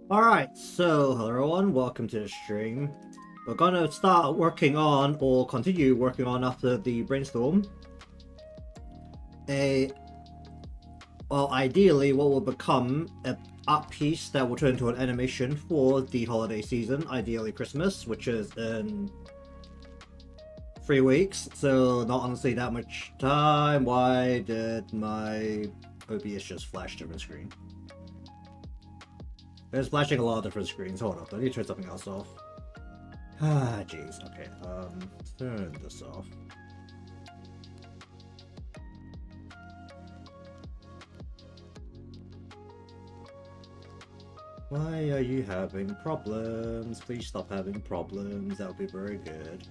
Alright, so hello everyone, welcome to the stream. We're gonna start working on, or continue working on after the brainstorm, ideally what will become an art piece that will turn into an animation for the holiday season, ideally Christmas, which is in 3 weeks, so not honestly that much time. Why did my OBS just flash different screen? It's flashing a lot of different screens. Hold up, I need to turn something else off. Ah, jeez. Okay, turn this off. Why are you having problems? Please stop having problems. That would be very good.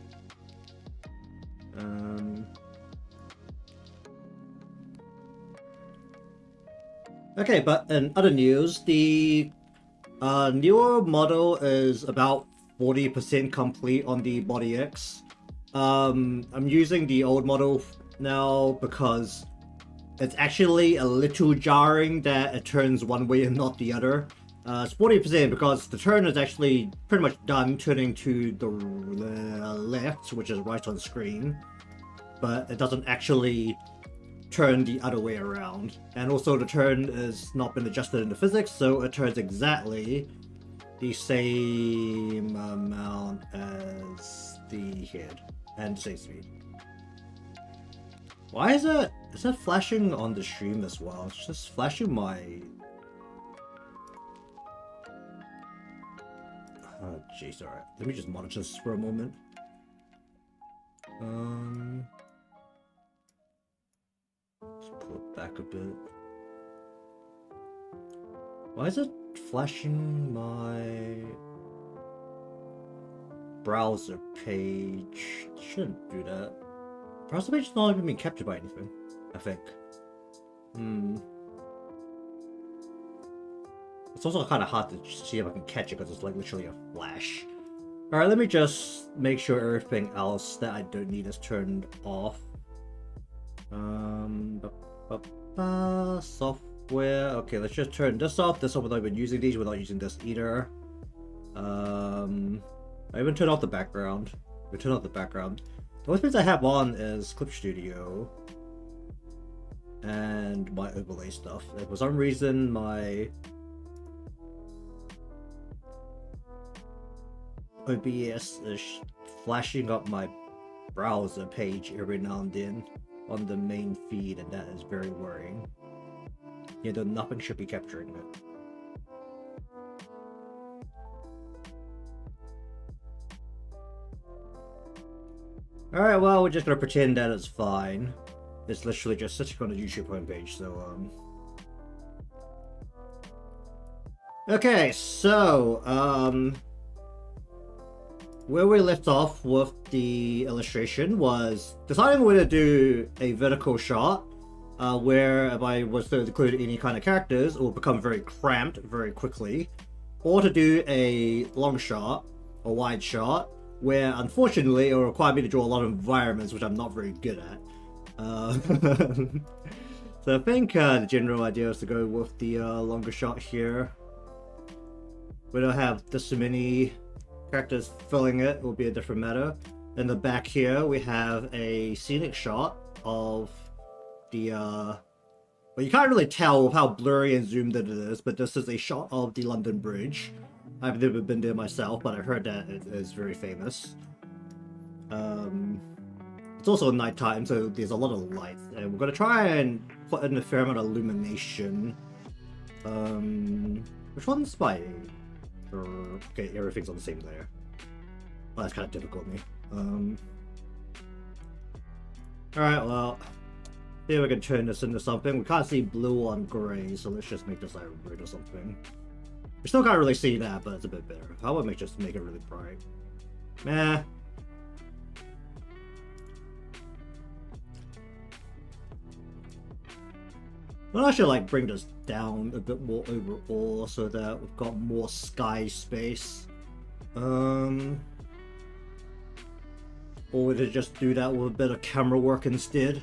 Okay, but in other news, the newer model is about 40% complete on the Body X. I'm using the old model now because it's actually a little jarring that it turns one way and not the other. It's 40% because the turn is actually pretty much done turning to the left, which is right on screen, but it doesn't actually turn the other way around. And also the turn has not been adjusted into physics, so it turns exactly the same amount as the head and same speed. Why is that flashing on the stream as well? It's just flashing my... Oh jeez, alright. Let me just monitor this for a moment. Let's pull it back a bit. Why is it flashing my browser page? Shouldn't do that. Browser page is not even being captured by anything, I think. It's also kind of hard to see if I can catch it because it's like literally a flash. Alright, let me just make sure everything else that I don't need is turned off. Software. Okay, let's just turn this off. This off without even using these, without using this either. I even turn off the background. We turn off the background. The only things I have on is Clip Studio and my overlay stuff. And for some reason, my OBS is flashing up my browser page every now and then on the main feed, and that is very worrying. You know, nothing should be capturing it. Alright, well, we're just gonna pretend that it's fine. It's literally just sitting on the YouTube homepage, so, okay, so, where we left off with the illustration was deciding whether to do a vertical shot, where if I was to include any kind of characters, it will become very cramped very quickly, or to do a long shot, a wide shot, where unfortunately it will require me to draw a lot of environments, which I'm not very good at. So I think the general idea is to go with the longer shot here. We don't have this many characters filling it, will be a different matter. In the back here we have a scenic shot of the well, you can't really tell how blurry and zoomed in it is, but this is a shot of the London Bridge. I've never been there myself, but I heard that it is very famous. It's also nighttime, so there's a lot of light, and we're gonna try and put in a fair amount of illumination. Which one's by... Okay, everything's on the same layer. Well, that's kind of difficult, me. Alright, well, here we can turn this into something. We can't see blue on gray, so let's just make this like red or something. We still can't really see that, but it's a bit better. How about just make it really bright? Meh. But I should like bring this down a bit more overall so that we've got more sky space. Or we could just do that with a bit of camera work instead.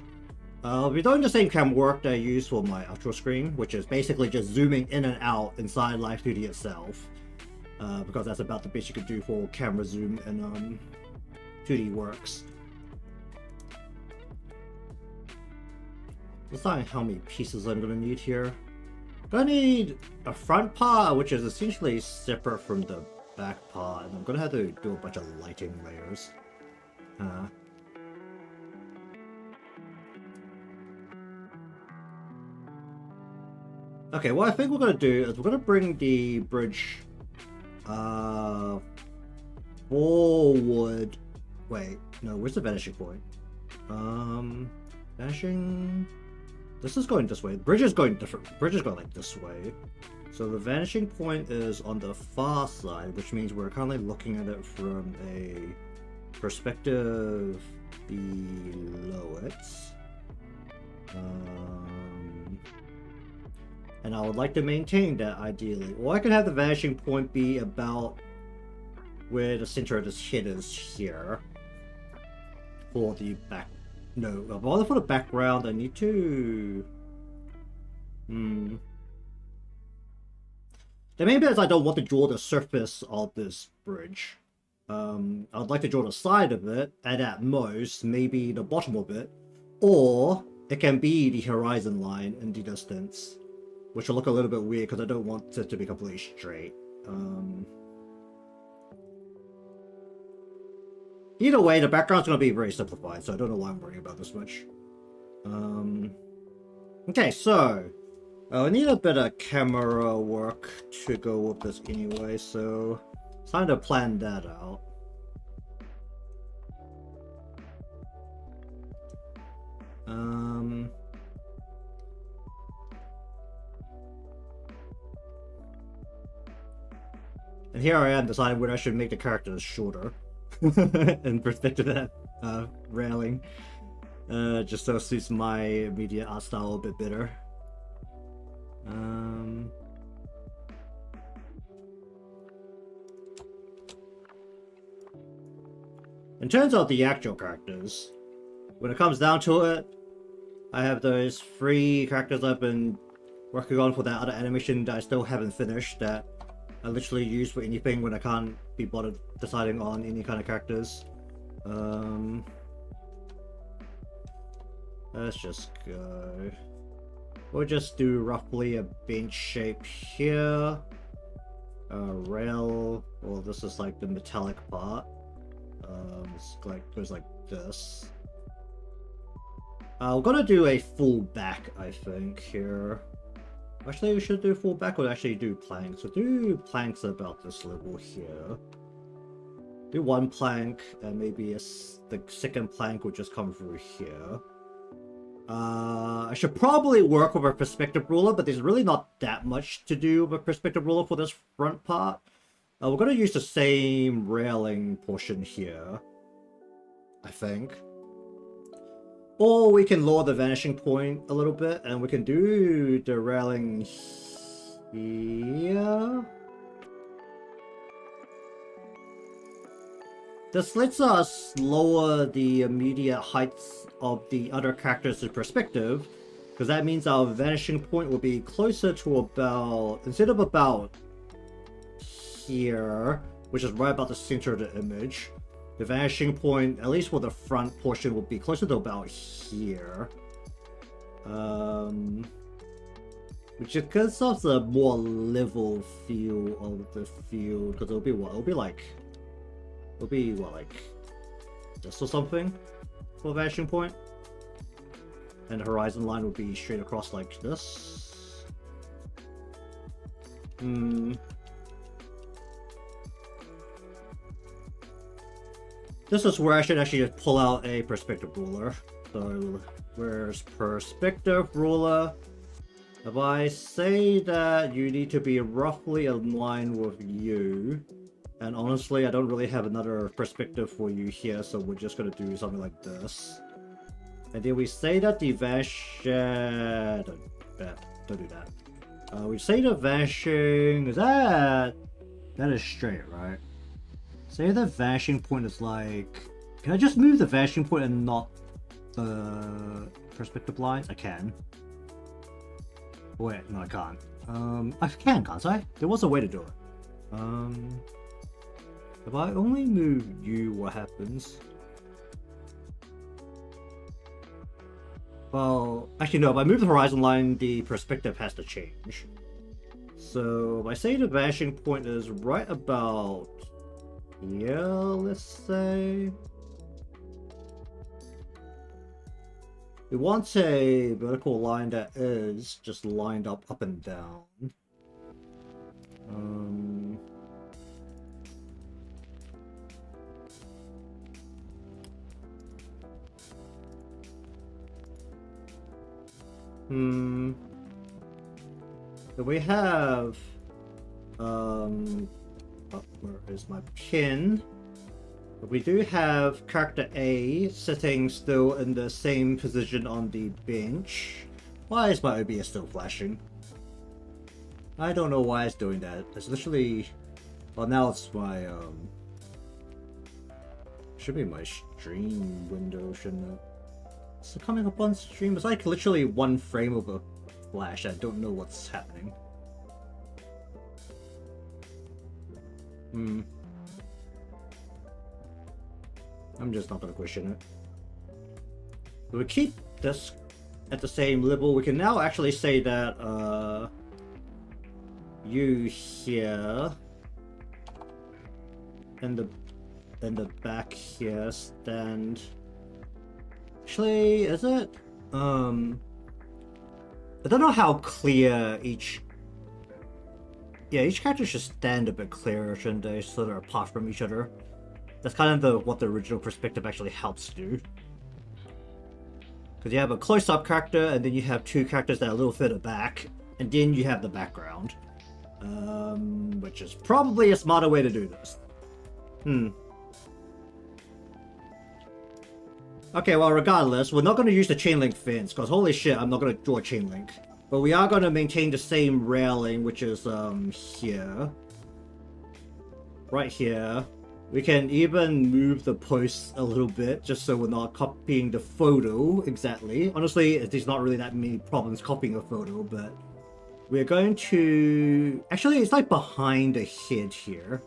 I'll be doing the same camera work that I use for my outro screen, which is basically just zooming in and out inside Live2D itself. because that's about the best you could do for camera zoom and 2D works. Deciding how many pieces I'm gonna need here. Gonna need a front part, which is essentially separate from the back part, and I'm gonna have to do a bunch of lighting layers. Okay, what I think we're gonna do is we're gonna bring the bridge forward. Wait, no, where's the vanishing point? Vanishing. This is going this way. The bridge is going different. The bridge is going like this way. So the vanishing point is on the far side, which means we're currently looking at it from a perspective below it. And I would like to maintain that ideally. Or I could have the vanishing point be about where the center of this head is here. For the back. No, rather for the background, I need to... The main bit is I don't want to draw the surface of this bridge. I'd like to draw the side of it, and at most, maybe the bottom of it. Or it can be the horizon line in the distance. Which will look a little bit weird because I don't want it to be completely straight. Either way, the background's going to be very simplified, so I don't know why I'm worrying about this much. Okay, so I need a bit of camera work to go with this anyway, so it's time to plan that out. And here I am deciding whether I should make the characters shorter in perspective of that railing. Just so it suits my immediate art style a bit better. In terms of the actual characters, when it comes down to it, I have those 3 characters I've been working on for that other animation that I still haven't finished that I literally use for anything when I can't be bothered deciding on any kind of characters. Let's just go. We'll just do roughly a bench shape here. A rail. Well, this is like the metallic part. It's like goes like this. We're gonna do a full back, I think, here. Actually, we should do full back or actually do planks. So do planks about this level here. Do 1 plank and maybe the second plank will just come through here. I should probably work with a perspective ruler, but there's really not that much to do with a perspective ruler for this front part. We're going to use the same railing portion here, I think. Or we can lower the vanishing point a little bit, and we can do the railing here. This lets us lower the immediate heights of the other characters' perspective, because that means our vanishing point will be closer to about, instead of about here, which is right about the center of the image, the vanishing point, at least for the front portion, will be closer to about here. Which gives us a more level feel of the field, because it'll be what? It'll be like like this or something for the vanishing point. And the horizon line will be straight across like this. This is where I should actually just pull out a perspective ruler. So, where's perspective ruler? If I say that you need to be roughly in line with you, and honestly, I don't really have another perspective for you here, so we're just gonna do something like this. And then we say that the don't do that. We say the vanishing, that is straight, right? Say the vanishing point is like, can I just move the vanishing point and not the perspective lines? I can. Wait, no I can't. I can, can't I? There was a way to do it. If I only move you, what happens? Well, actually no, if I move the horizon line, the perspective has to change. So, if I say the vanishing point is right about here, let's say. We want a vertical line that is just lined up and down. So we have where is my pin? We do have character A sitting still in the same position on the bench. Why is my OBS still flashing? I don't know why it's doing that. It's literally... Well, now it's my, should be my stream window, shouldn't it? Is it coming up on stream? It's like literally one frame of a flash. I don't know what's happening. I'm just not gonna question it. If we keep this at the same level, we can now actually say that you here and the back here stand. Actually, is it? I don't know how clear each. Yeah, each character should stand a bit clearer, shouldn't they? So they're apart from each other. That's kind of what the original perspective actually helps do. Because you have a close-up character, and then you have two characters that are a little further back, and then you have the background. Which is probably a smarter way to do this. Okay, well, regardless, we're not going to use the chain link fence, because holy shit, I'm not going to draw a chain link. But we are going to maintain the same railing, which is, here. Right here. We can even move the posts a little bit, just so we're not copying the photo exactly. Honestly, there's not really that many problems copying a photo, but we're going to... Actually, it's like behind the head here.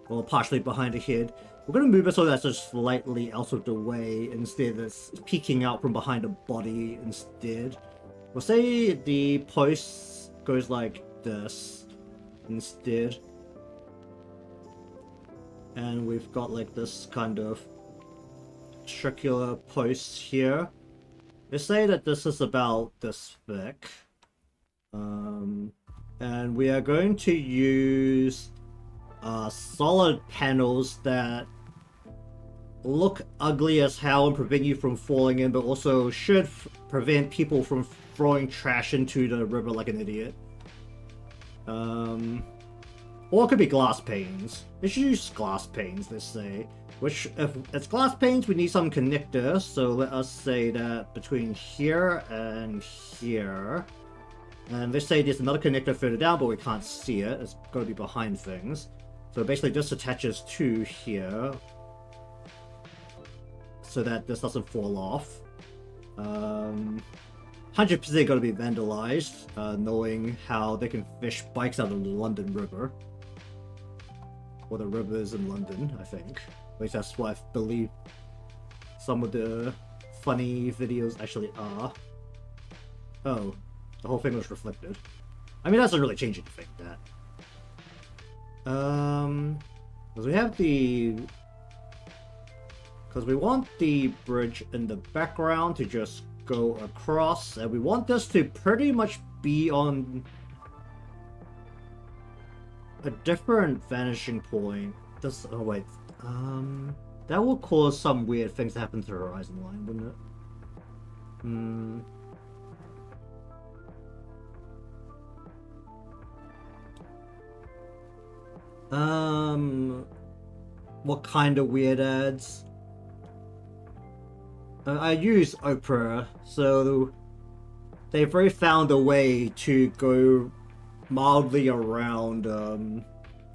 Or partially behind the head. We're going to move it so that's just slightly out of the way. Instead, it's peeking out from behind the body instead. We'll say the post goes like this instead. And we've got like this kind of circular post here. Let's say that this is about this thick. And we are going to use solid panels that look ugly as hell and prevent you from falling in, but also should prevent people from throwing trash into the river like an idiot. Or it could be glass panes. We should use glass panes, let's say. Which, if it's glass panes, we need some connector. So let us say that between here and here. And let's say there's another connector further down, but we can't see it. It's got to be behind things. So basically this attaches to here. So that this doesn't fall off. 100% got to be vandalized, knowing how they can fish bikes out of the London River. Or the rivers in London, I think. At least that's what I believe some of the funny videos actually are. Oh, the whole thing was reflected. I mean, that doesn't really change anything, that. Because we have the... Because we want the bridge in the background to just go across, and we want this to pretty much be on a different vanishing point. This, oh wait, that will cause some weird things to happen to the horizon line, wouldn't it? What kind of weird ads? I use Opera, so they've really found a way to go mildly around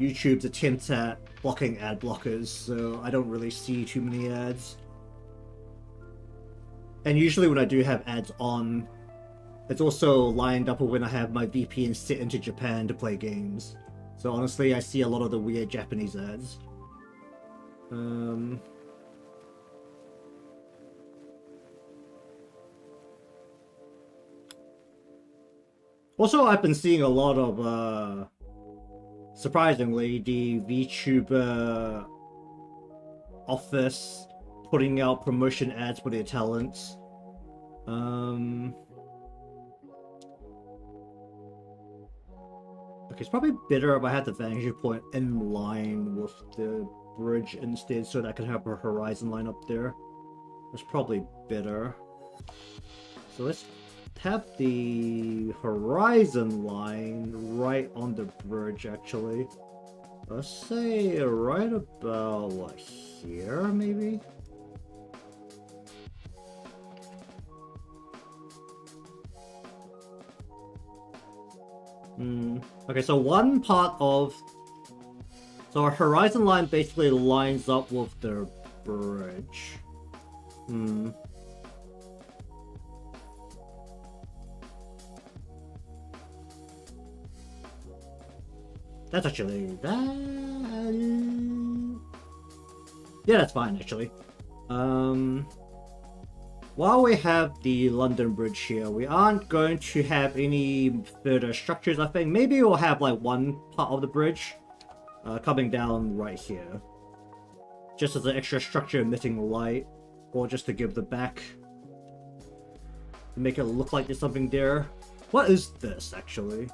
YouTube's attempts at blocking ad blockers, so I don't really see too many ads. And usually when I do have ads on, it's also lined up with when I have my VPN set into Japan to play games. So honestly, I see a lot of the weird Japanese ads. Also, I've been seeing a lot of, surprisingly, the VTuber office putting out promotion ads for their talents. Okay, it's probably better if I had the vantage point in line with the bridge instead, so that I can have a horizon line up there. That's probably better. So let's have the horizon line right on the bridge, actually. Let's say right about, what, here, maybe? Okay, so one part of... So our horizon line basically lines up with the bridge. That's actually... Yeah, that's fine, actually. While we have the London Bridge here, we aren't going to have any further structures, I think. Maybe we'll have, like, one part of the bridge coming down right here. Just as an extra structure emitting light, or just to give the back. To make it look like there's something there. What is this, actually?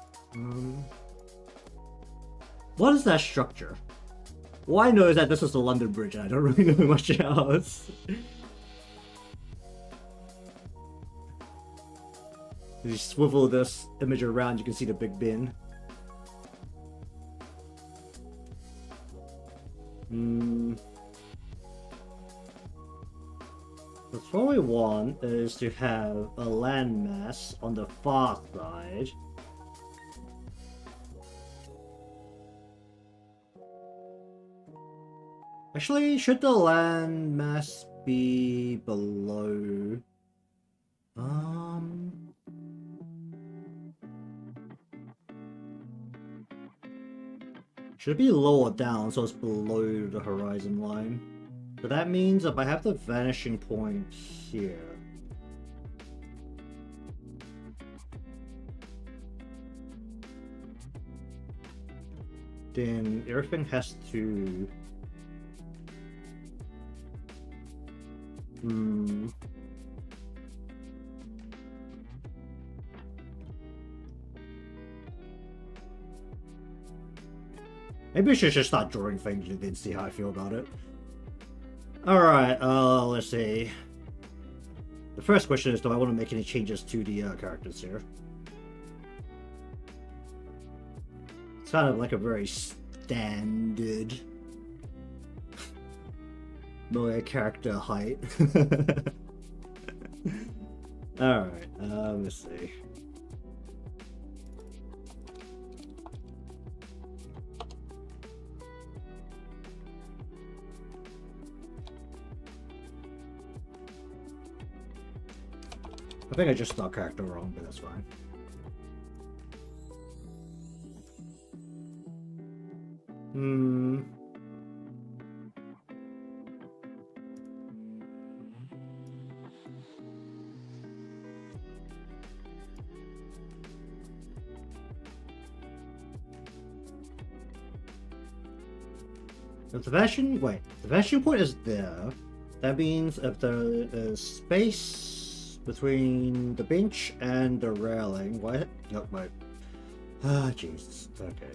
What is that structure? All I know is that this is the London Bridge, and I don't really know much else. If you swivel this image around, you can see the Big Ben. What we want is to have a landmass on the far side. Actually, should the landmass be below? Should be lower down, so it's below the horizon line. So that means if I have the vanishing point here, then everything has to... Maybe I should just start drawing things and then see how I feel about it. Alright, let's see. The first question is, do I want to make any changes to the characters here? It's kind of like a very standard Moe character height. Alright, let's see. I think I just spelled character wrong, but that's fine. If the vanishing point is there, that means if there is space between the bench and the railing, what? Nope, wait. Ah, Jesus. Okay,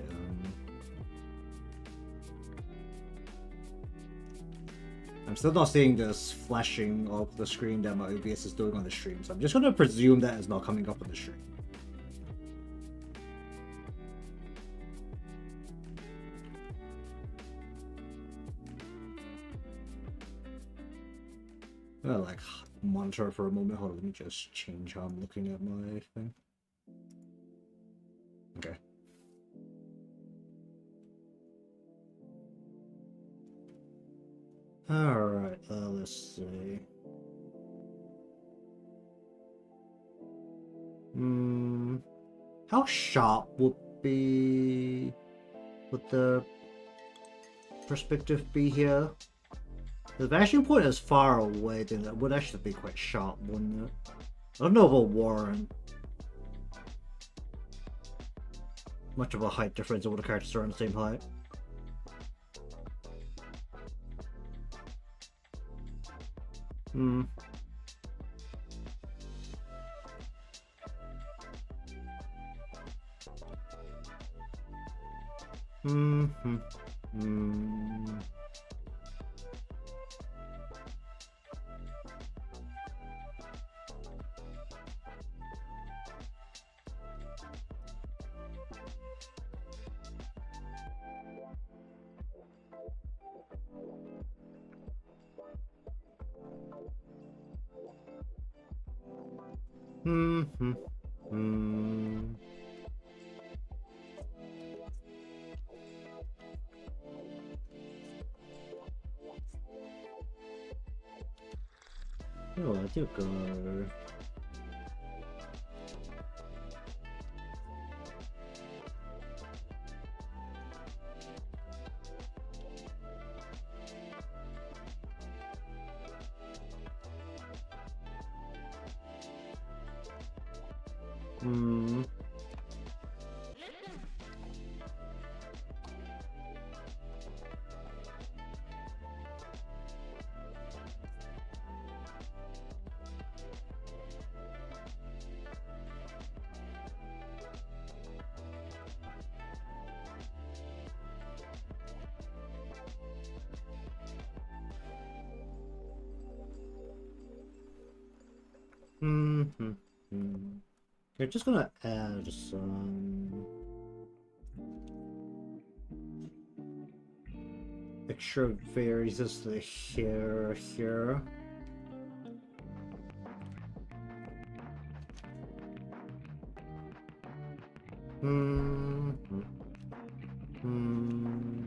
I'm still not seeing this flashing of the screen that my OBS is doing on the stream, so I'm just gonna presume that it's not coming up on the stream. I'll like monitor for a moment. Hold on, let me just change how I'm looking at my thing. Okay. Alright, let's see. How sharp would be... would the perspective be here? The vanishing point is far away, then it would actually be quite sharp, wouldn't it? I don't know if it'll warrant much of a height difference if the characters are on the same height. Hmm. Mm-hmm. Hmm. Mm-hmm. Hmm. Oh, I do go. Hmm. Mm-hmm. Hmm. Okay, just gonna add some extra variances to the hair here. Hmm. Hmm.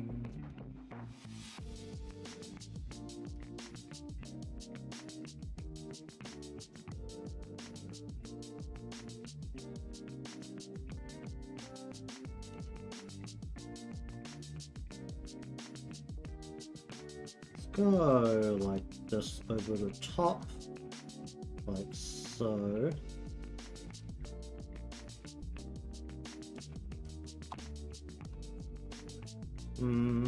Let's go like this over the top, like so. Hmm.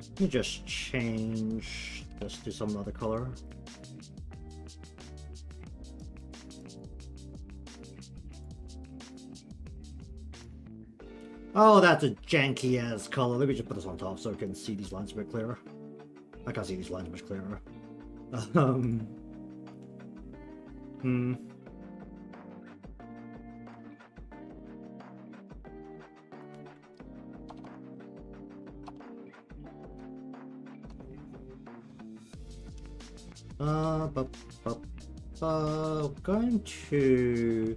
Let me just change this to some other color. Oh, that's a janky ass color. Let me just put this on top so I can see these lines a bit clearer. I can't see these lines much clearer. Hmm. Going to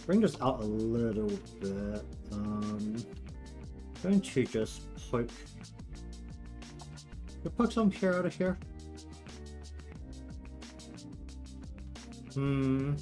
bring this out a little bit. Going to just poke some hair out of here. Hmm.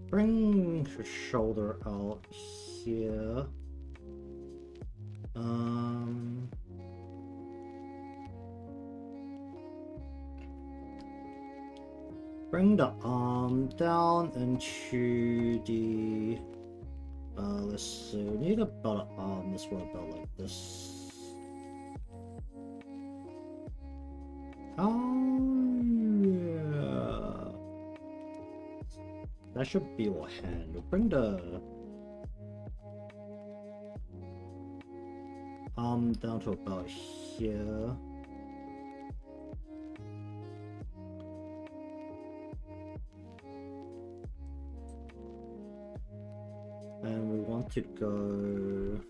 Bring her shoulder out here. Um, bring the arm down into the. Let's see. We need about an arm. This one about like this. Oh yeah. That should be your hand. We'll bring the arm down to about here. And we want to go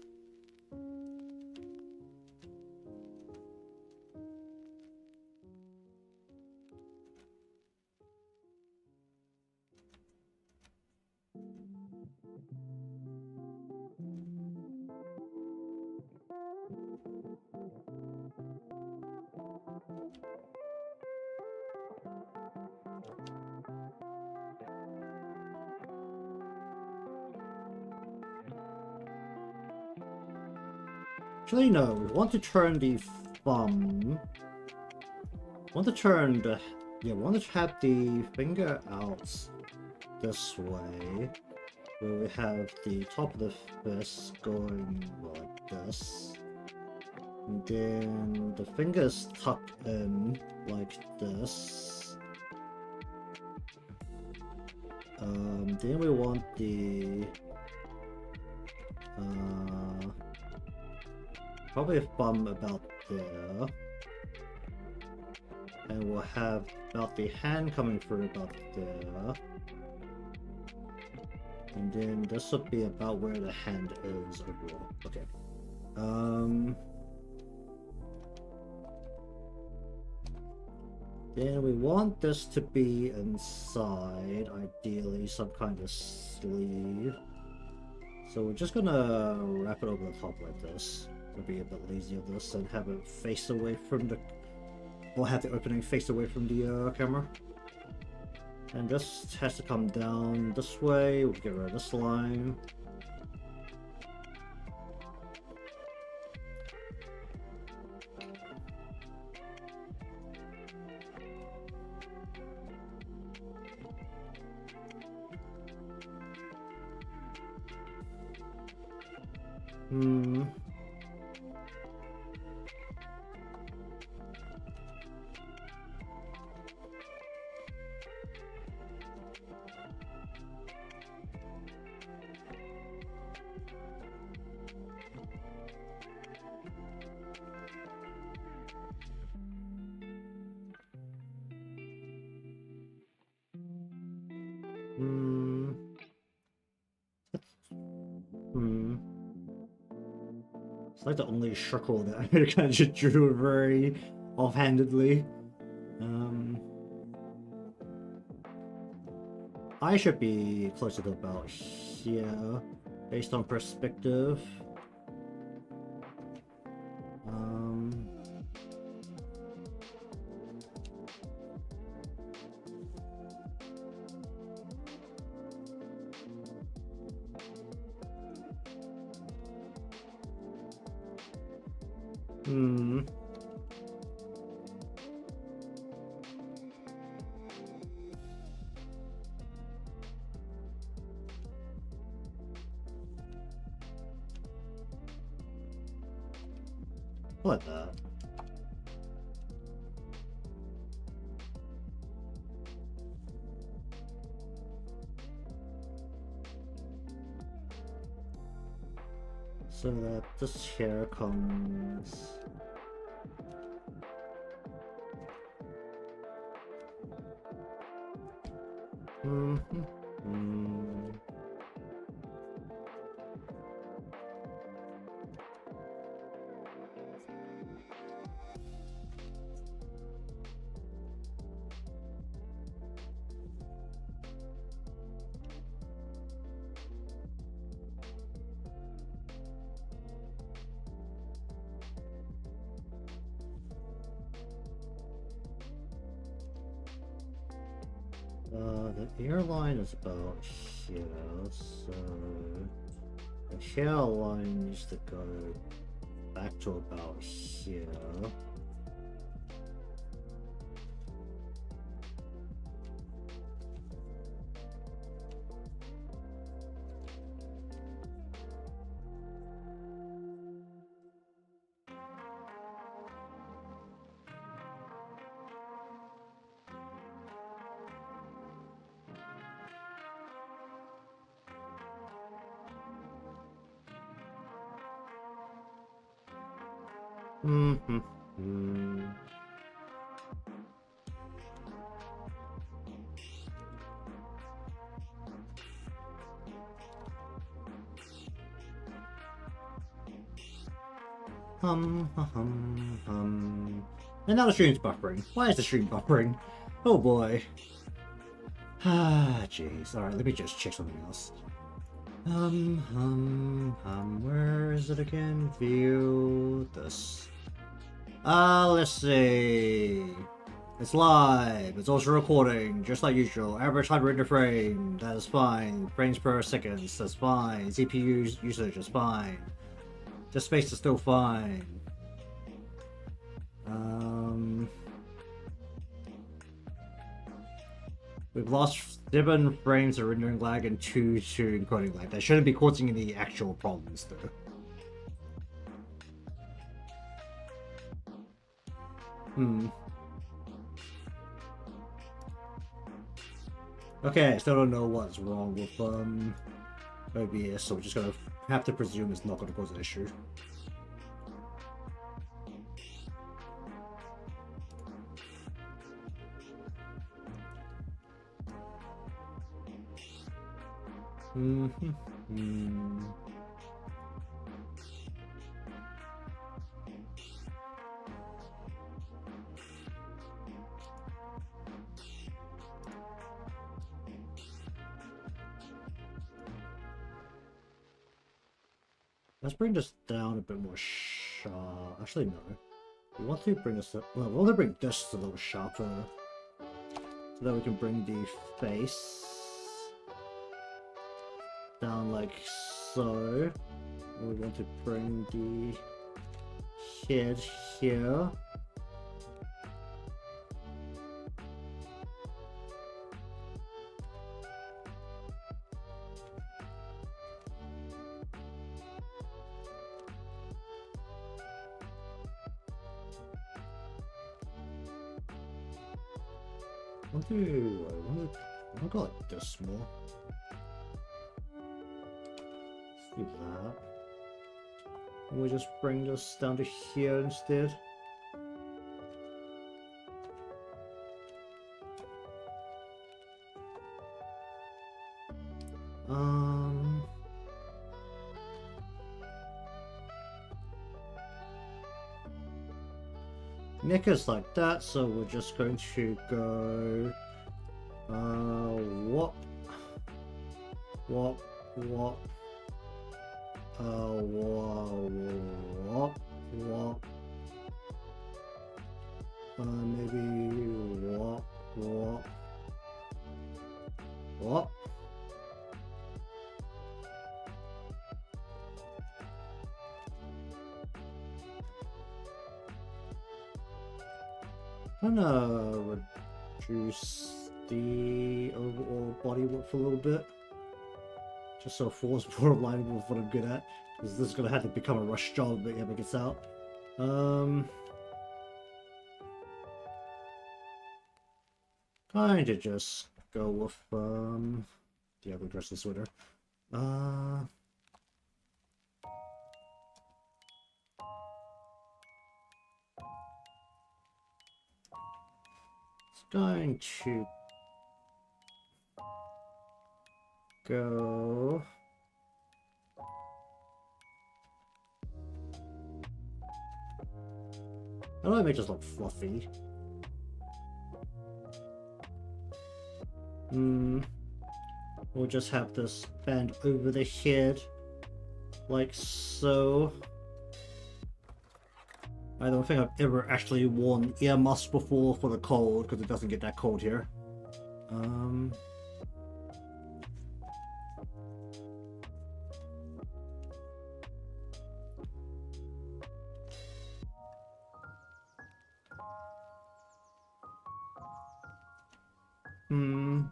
actually no, we want to turn the thumb. Want to turn the want to have the finger out this way, where we have the top of the fist going like this, and then the fingers tucked in like this. Then we want the probably a thumb about there. And we'll have about the hand coming through about there. And then this will be about where the hand is overall. Okay. Then we want this to be inside, ideally some kind of sleeve. So we're just gonna wrap it over the top like this. It'll be a bit lazy of this and have it face away from the... We'll have the opening face away from the camera. And this has to come down this way. We'll get rid of this line. It's like the only circle that I kind of just drew very offhandedly. I should be closer to about here, based on perspective. Like that. So that this hair comes... the airline is about here, so the hairline needs to go back to about here. And now the stream's buffering. Why is the stream buffering? Oh boy. Ah, jeez. Alright, let me just check something else. Where is it again? View this. Let's see. It's live. It's also recording, just like usual. Average 100 frame. That is fine. Frames per second. That's fine. CPU usage is fine. The space is still fine. We've lost 7 frames of rendering lag and 2 to encoding lag. That shouldn't be causing any actual problems though. Okay, I still don't know what's wrong with OBS, so we're just gonna have to presume it's not gonna cause an issue. Let's bring this down a bit more sharp. Actually, no. We want to bring this up. Well, we want to bring this a little sharper, so that we can bring the face down like so. And we want to bring the head here. I want to go like this more. Let's do that. And we just bring this down to here instead. Neck is like that, so we're just going to go wop, wop, wop, wop, wop, maybe wop, wop, wop. I'm gonna reduce the overall body width a little bit, just so it falls more in line with what I'm good at, because this is gonna have to become a rush job if it ever gets out. Kind of just go with yeah, we'll dress this winter. Going to go how do I make this look fluffy? We'll just have this band over the head like so. I don't think I've ever actually worn ear muffs before for the cold, because it doesn't get that cold here. Hmm.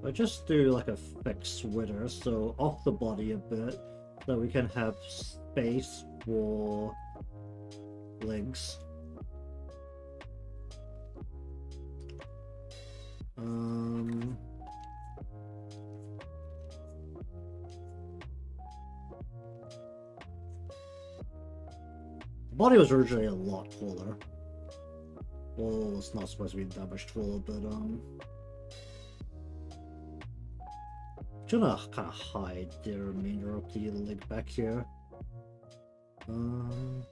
I just do like a fixed width, so off the body a bit, so we can have space for legs. The body was originally a lot taller. Well, it's not supposed to be that much taller, but I'm gonna kind of hide the remainder of the leg back here. Hum.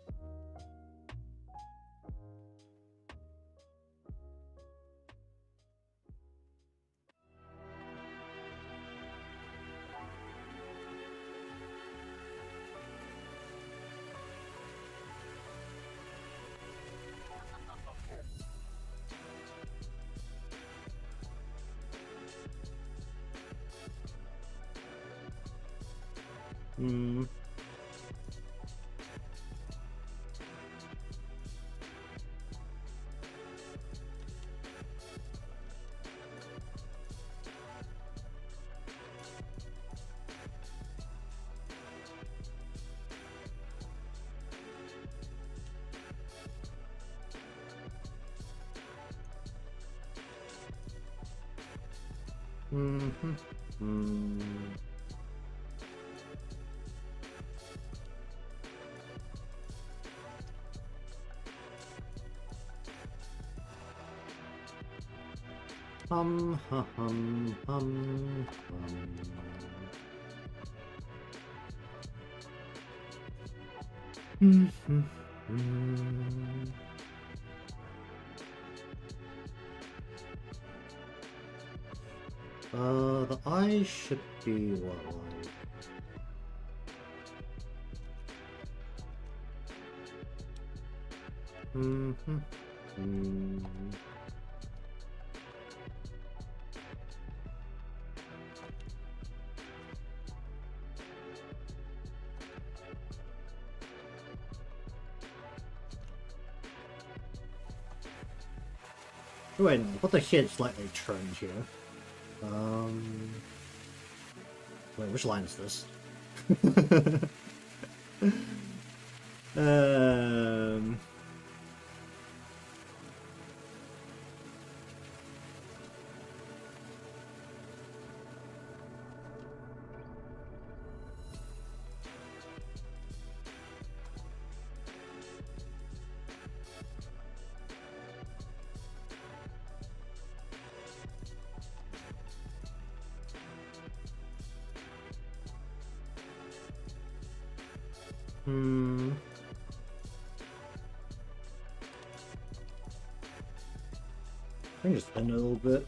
The eye should be what, like... Wait, no, what the head slightly turned here. Wait, which line is this? I think just bend it a little bit.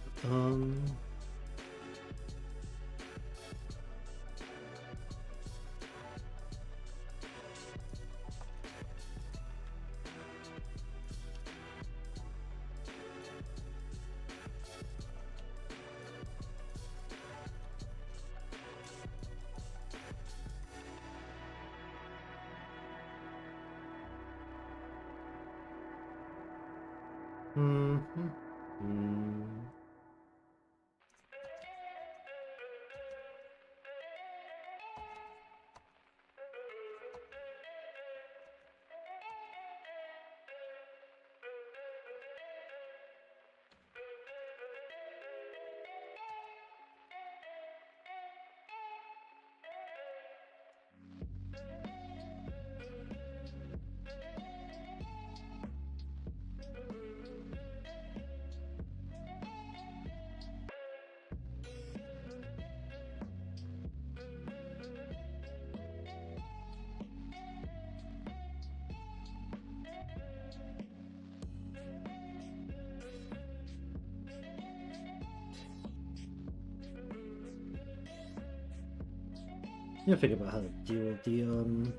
Yeah, think about how to deal with the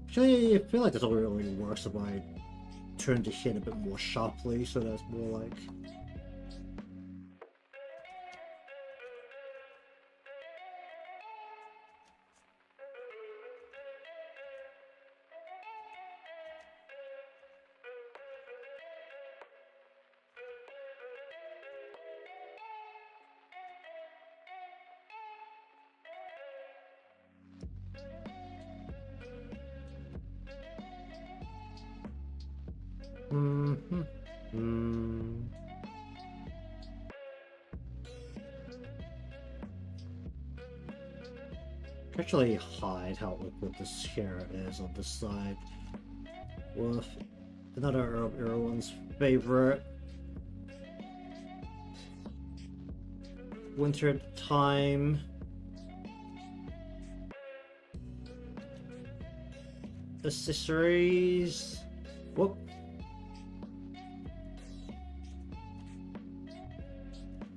actually I feel like this only really works if I turn the head a bit more sharply, so that's more like Actually hide how liquid this hair is on this side. With another of everyone's favorite winter time accessories. Whoop.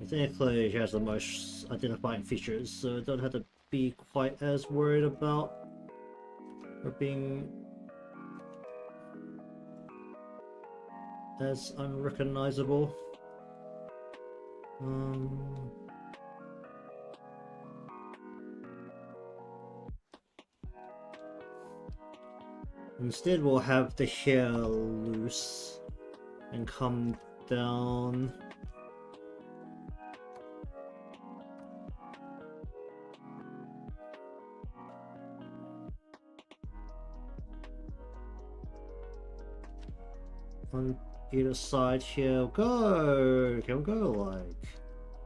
Technically, it has the most identifying features, so I don't have to be quite as worried about or being as unrecognizable. Instead, we'll have the hair loose and come down. On either side here. Go! Can we go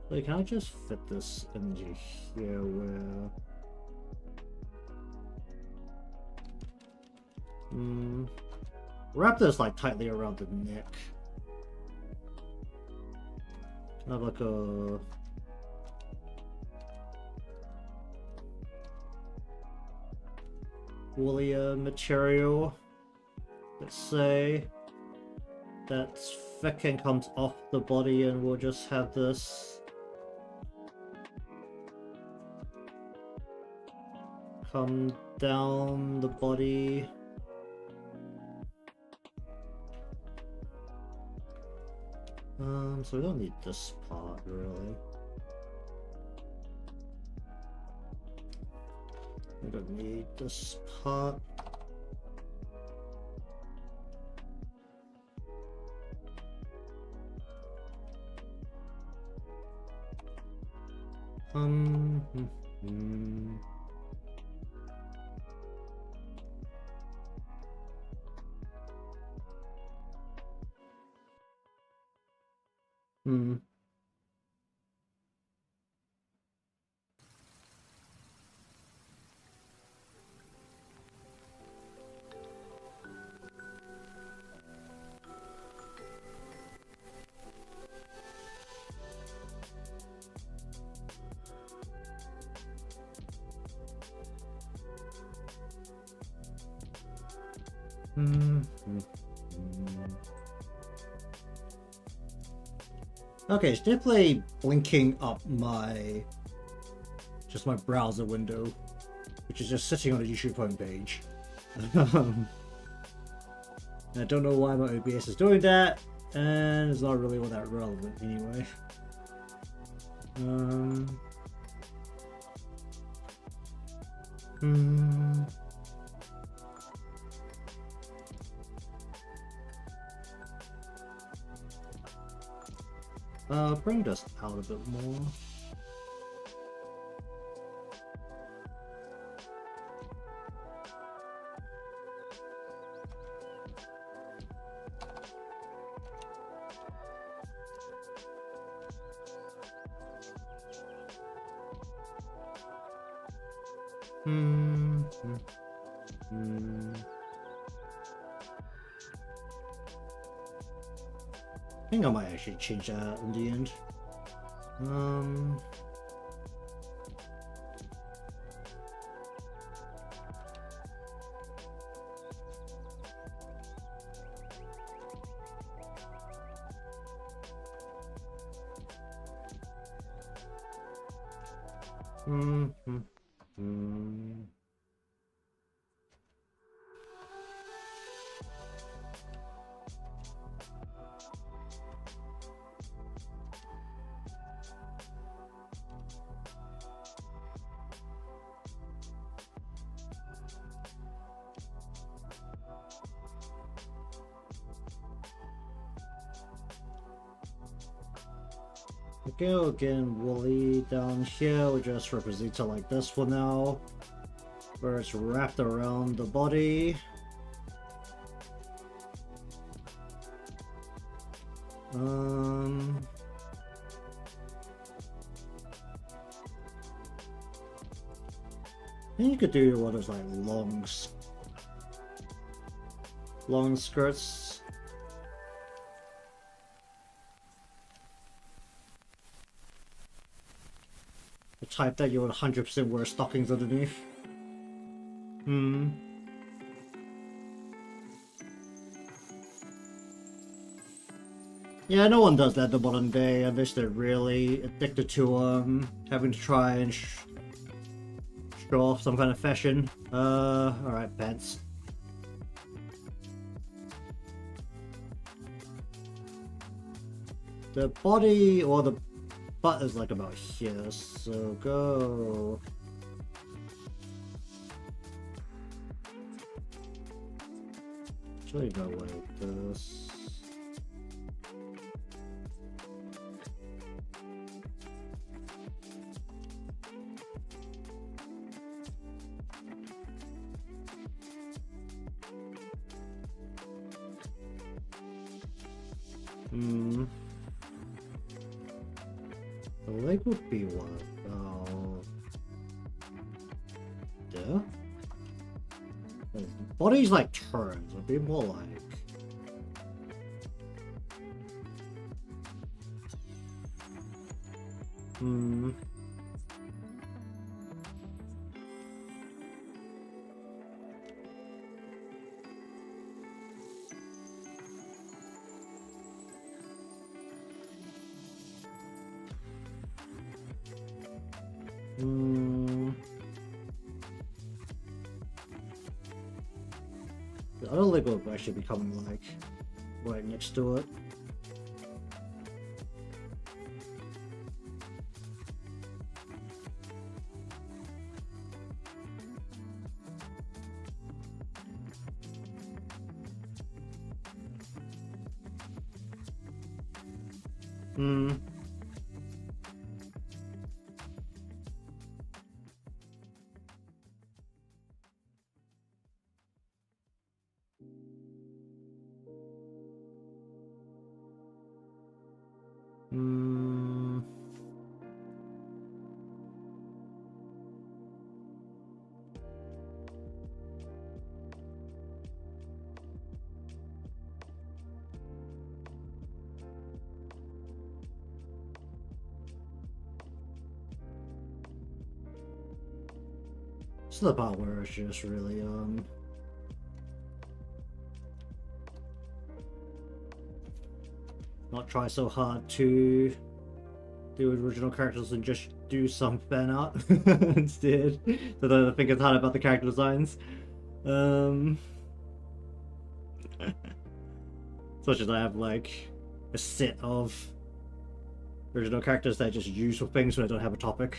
like, can I just fit this into here where... Wrap this like tightly around the neck. Kind of like a... woollier material, let's say. That's thick and comes off the body, and we'll just have this come down the body. So we don't need this part really. We don't need this part. Okay, it's definitely blinking up my browser window, which is just sitting on the YouTube homepage. I don't know why my OBS is doing that, and it's not really all that relevant anyway. Bring this out a bit more. I think I might actually change that in the end. Okay, again, woolly down here, we'll just represent it like this for now, where it's wrapped around the body. And you could do what is like long skirts. The type that you would 100% wear stockings underneath. Yeah, no one does that in the modern day unless they're really addicted to having to try and show off some kind of fashion. Alright, pants. The body or the butt is like about here, so go. Actually, go like this. The leg would be what? Yeah? The body's like turns, it'd be more like... The other leg will actually be coming like right next to it. It's the part where it's just really not try so hard to do original characters and just do some fan art instead. So that I think it's hard about the character designs. Such as I have like a set of original characters that I just use for things when I don't have a topic.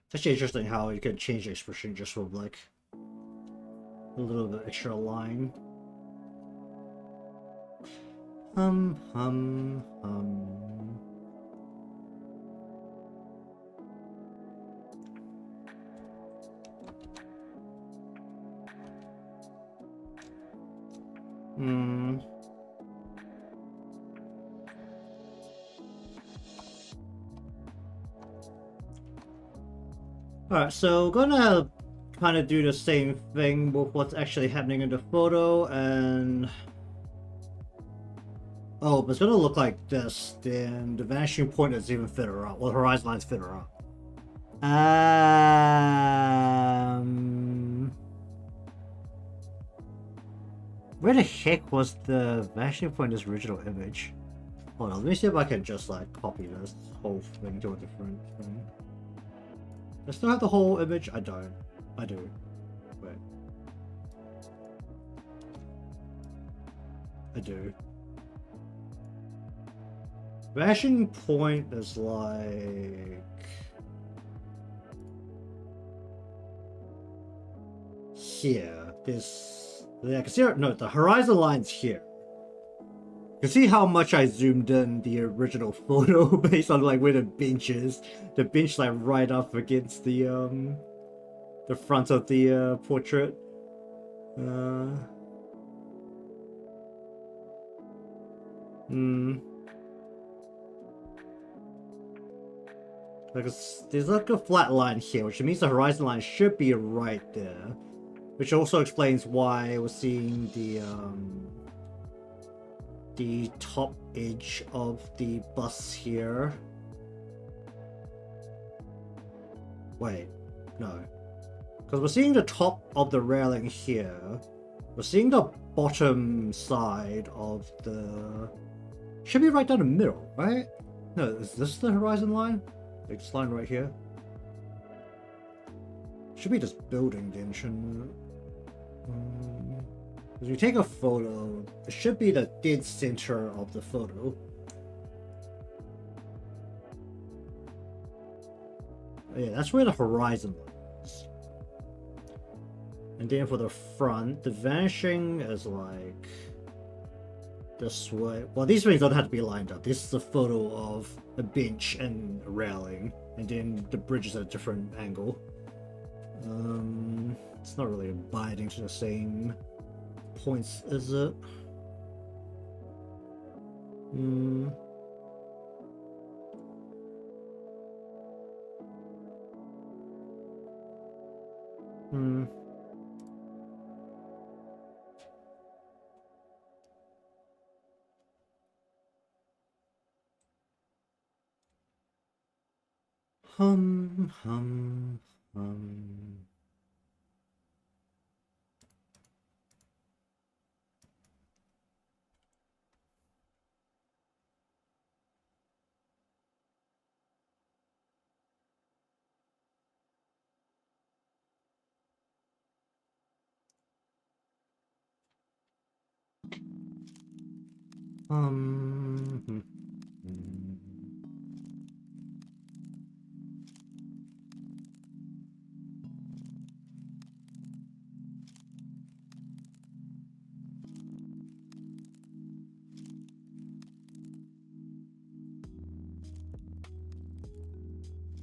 It's actually interesting how you can change the expression just with like a little bit extra line. Hum. Alright, so gonna kind of do the same thing with what's actually happening in the photo, and oh, but it's gonna look like this, then the vanishing point is even fitter up, well, the horizon line's fitter up. Where the heck was the vanishing point in this original image? Hold on, let me see if I can just like copy this whole thing to a different thing. I still have the whole image? I don't. I do. Wait. I do. Vanishing point is like here. This, yeah, I can see it. No, the horizon line's here. You can see how much I zoomed in the original photo based on like where the bench is. The bench like right up against the front of the portrait. Because there's like a flat line here, which means the horizon line should be right there. Which also explains why we're seeing the top edge of the bus here. Wait, no. Because we're seeing the top of the railing here. We're seeing the bottom side of the... Should be right down the middle, right? No, is this the horizon line? Like this line right here? Should be this building then, shouldn't it? If you take a photo, it should be the dead center of the photo. Oh, yeah, that's where the horizon line is. And then for the front, the vanishing is like this way. Well, these things don't have to be lined up. This is a photo of a bench and a railing, and then the bridge is at a different angle. It's not really abiding to the same points, is it? Hum. Can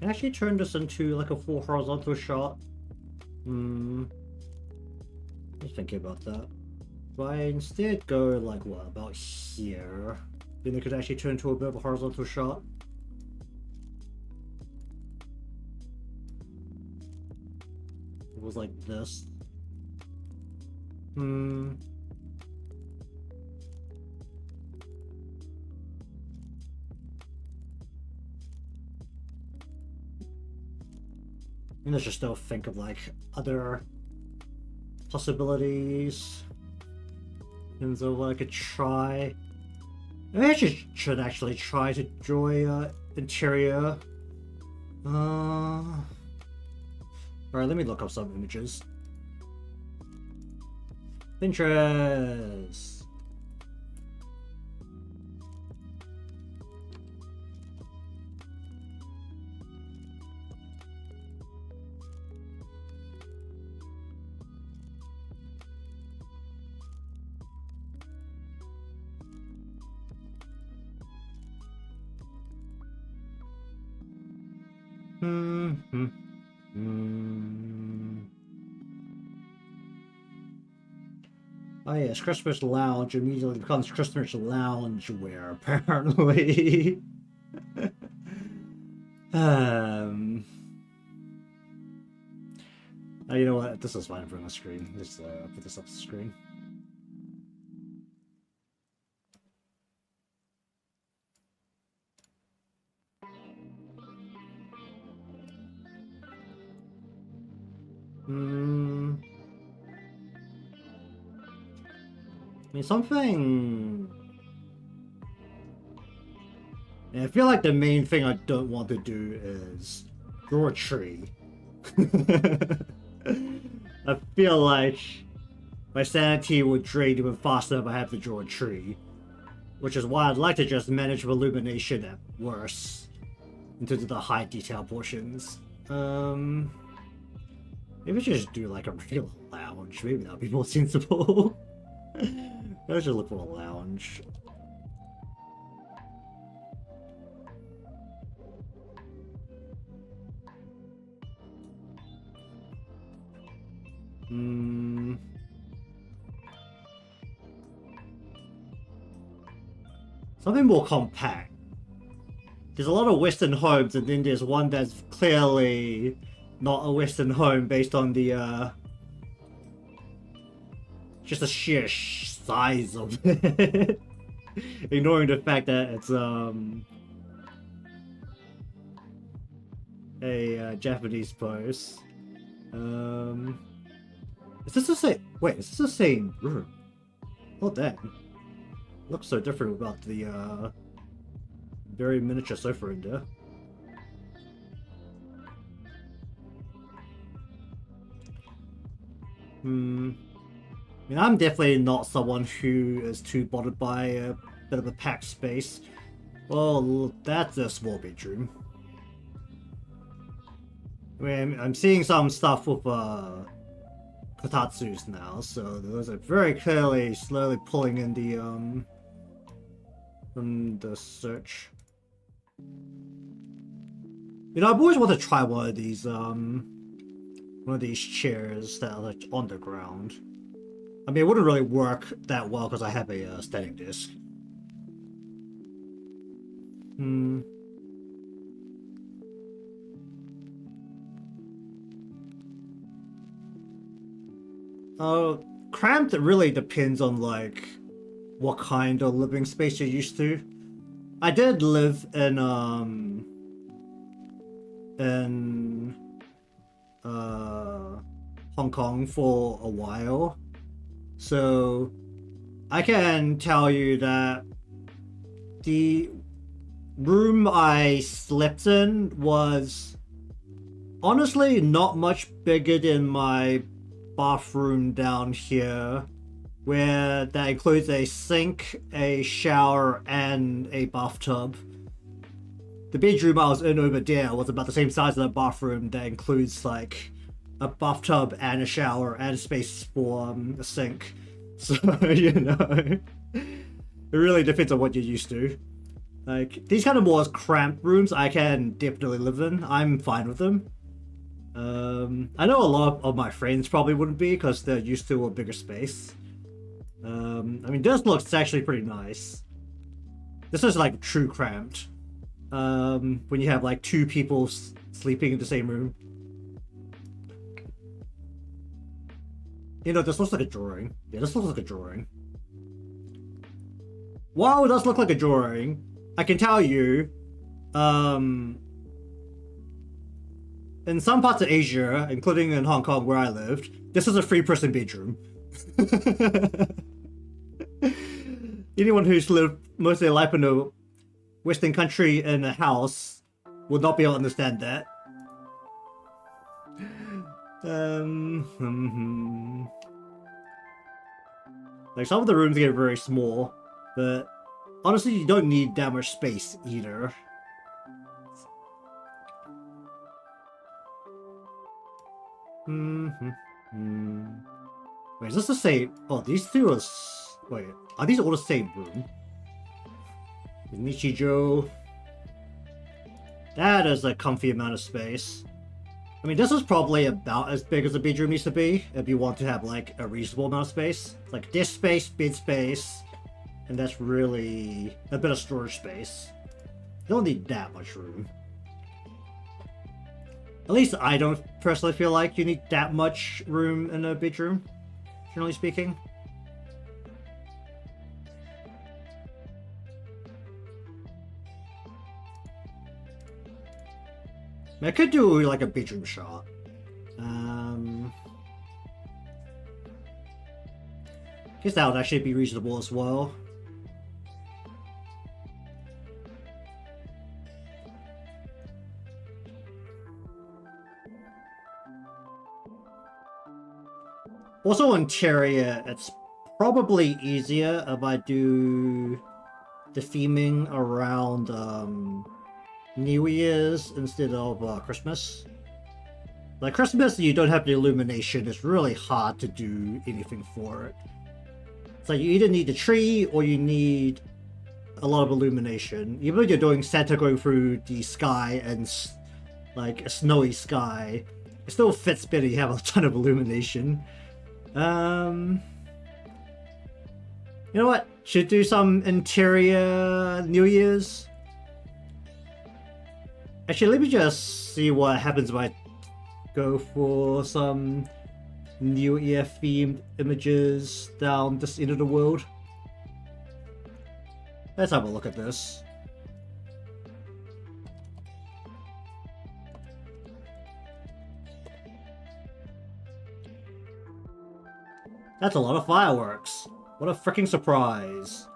I actually turn this into like a full horizontal shot? Just thinking about that. If I instead go like what, about here, then it could actually turn into a bit of a horizontal shot. It was like this. And let's just still think of like other possibilities. And so I could try. I should actually try to draw interior. Alright, let me look up some images. Pinterest. Oh yes, Christmas Lounge immediately becomes Christmas Loungewear, apparently. You know what? This is fine for on the screen. Let's put this up the screen. I mean, something... I feel like the main thing I don't want to do is draw a tree. I feel like my sanity would drain even faster if I have to draw a tree. Which is why I'd like to just manage illumination at worst. In terms of the high detail portions. Maybe I should just do like a regular lounge. Maybe that would be more sensible. Let's just look for a lounge. Something more compact. There's a lot of Western homes, and then there's one that's clearly not a Western home based on the just the sheer size of it. Ignoring the fact that it's a Japanese post. Is this the same? Wait, is this the same room? Oh damn. Looks so different about the very miniature sofa in there. I mean, I'm definitely not someone who is too bothered by a bit of a packed space. Well, that's a small bedroom. I mean, I'm seeing some stuff with Kotatsus now, so those are very clearly slowly pulling in the from the search. You know, I've always wanted to try one of these chairs that are like on the ground. I mean, it wouldn't really work that well because I have a standing desk. Cramped really depends on like what kind of living space you're used to. I did live in Hong Kong for a while, so I can tell you that the room I slept in was honestly not much bigger than my bathroom down here, where that includes a sink, a shower, and a bathtub. The bedroom I was in over there was about the same size as the bathroom that includes like a bathtub and a shower and space for a sink. So, you know, it really depends on what you're used to. Like, these kind of more cramped rooms I can definitely live in. I'm fine with them. I know a lot of my friends probably wouldn't be because they're used to a bigger space. I mean, this looks actually pretty nice. This is like true cramped. When you have like two people sleeping in the same room. You know, this looks like a drawing. Yeah, this looks like a drawing. While it does look like a drawing, I can tell you, in some parts of Asia, including in Hong Kong where I lived, this is a 3-person bedroom. Anyone who's lived most of their life in a Western country in a house would not be able to understand that. Like, some of the rooms get very small, but honestly, you don't need that much space either. Wait, is this the same? Oh, these two are... Wait, are these all the same room? Nichijou. That is a comfy amount of space. I mean, this is probably about as big as a bedroom needs to be if you want to have like a reasonable amount of space. Like disk space, bed space, and that's really a bit of storage space. You don't need that much room. At least I don't personally feel like you need that much room in a bedroom, generally speaking. I could do like a bedroom shot. Guess that would actually be reasonable as well. Also interior, it's probably easier if I do the theming around New Year's instead of Christmas. Like Christmas, you don't have the illumination. It's really hard to do anything for it. It's like you either need the tree or you need a lot of illumination. Even though you're doing Santa going through the sky and like a snowy sky, it still fits better. You have a ton of illumination. You know what? Should do some interior New Year's. Actually, let me just see what happens if I go for some New Year themed images down this end of the world. Let's have a look at this. That's a lot of fireworks. What a freaking surprise.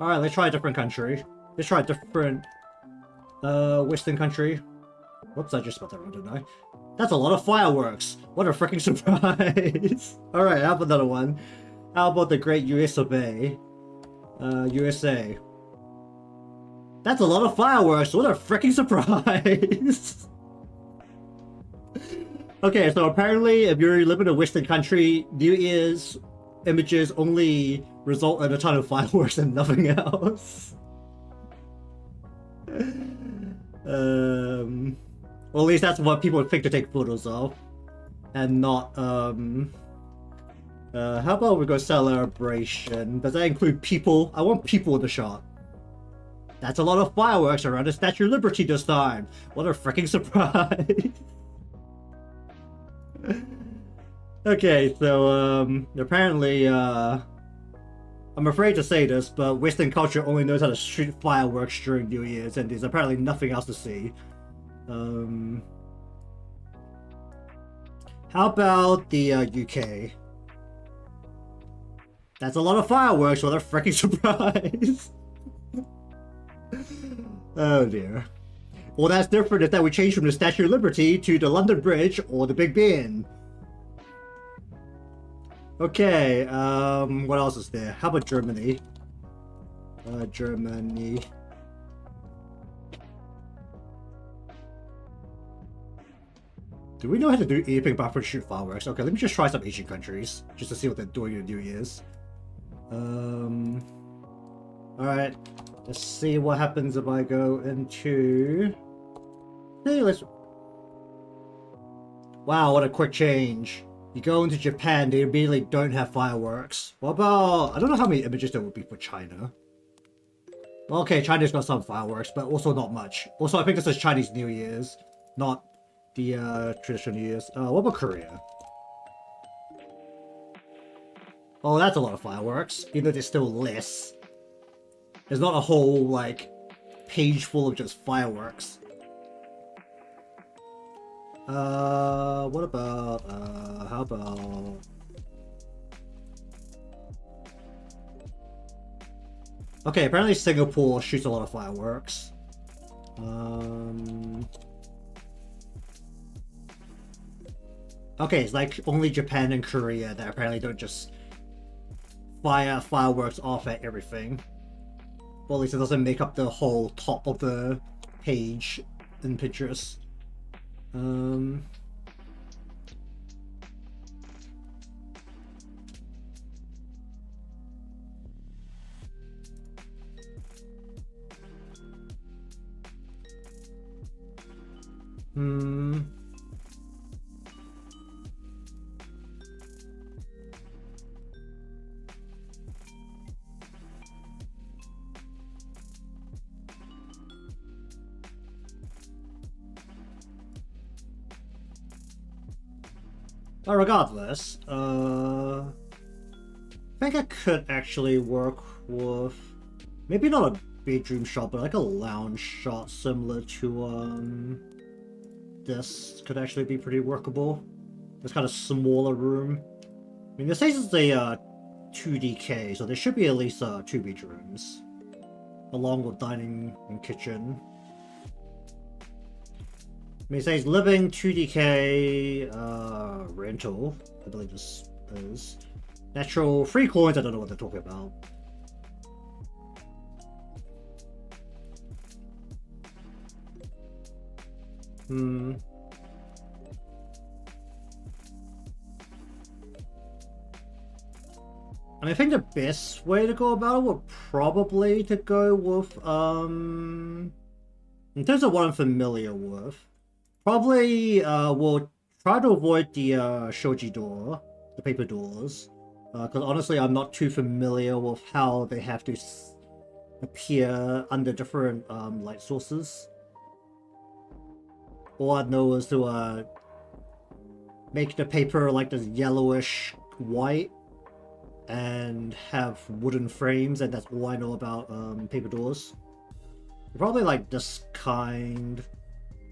Alright, let's try a different country. Let's try a different Western country. Whoops, I just spelled that wrong, didn't I? That's a lot of fireworks. What a freaking surprise. Alright, how about another one? How about the Great US of A? USA. That's a lot of fireworks. What a freaking surprise. Okay, so apparently if you live in a Western country, New Year's images only result in a ton of fireworks and nothing else. Or at least that's what people would pick to take photos of. And not, how about we go celebration? Does that include people? I want people in the shot. That's a lot of fireworks around the Statue of Liberty this time. What a freaking surprise. Okay, so, apparently, I'm afraid to say this, but Western culture only knows how to shoot fireworks during New Year's, and there's apparently nothing else to see. How about the UK? That's a lot of fireworks. What a freaking surprise! Oh dear. Well, that's different if that we change from the Statue of Liberty to the London Bridge or the Big Ben. Okay, what else is there? How about Germany? Germany. Do we know how to do anything apart from shoot fireworks? Okay, let me just try some Asian countries, just to see what they're doing in New Year's. Alright, let's see what happens if I go into... Hey, let's... Wow, what a quick change. You go into Japan, they immediately don't have fireworks. What about... I don't know how many images there would be for China. Well, okay, China's got some fireworks, but also not much. Also, I think this is Chinese New Year's, not the traditional New Year's. What about Korea? Oh, that's a lot of fireworks, even though there's still less. There's not a whole, like, page full of just fireworks. What about, how about... Okay, apparently Singapore shoots a lot of fireworks. Okay, it's like only Japan and Korea that apparently don't just fire fireworks off at everything. Well, at least it doesn't make up the whole top of the page in pictures. But regardless, I think I could actually work with maybe not a bedroom shot, but like a lounge shot similar to this could actually be pretty workable. This kind of smaller room. I mean, this says it's a 2DK, so there should be at least 2 bedrooms, along with dining and kitchen. I mean, it says living 2DK rental. I believe this is natural 3 coins. I don't know what they're talking about. And I think the best way to go about it would probably to go with in terms of what I'm familiar with, probably we'll try to avoid the shoji door, the paper doors, because honestly I'm not too familiar with how they have to appear under different light sources. All I know is to make the paper like this yellowish white and have wooden frames, and that's all I know about paper doors. Probably like this kind,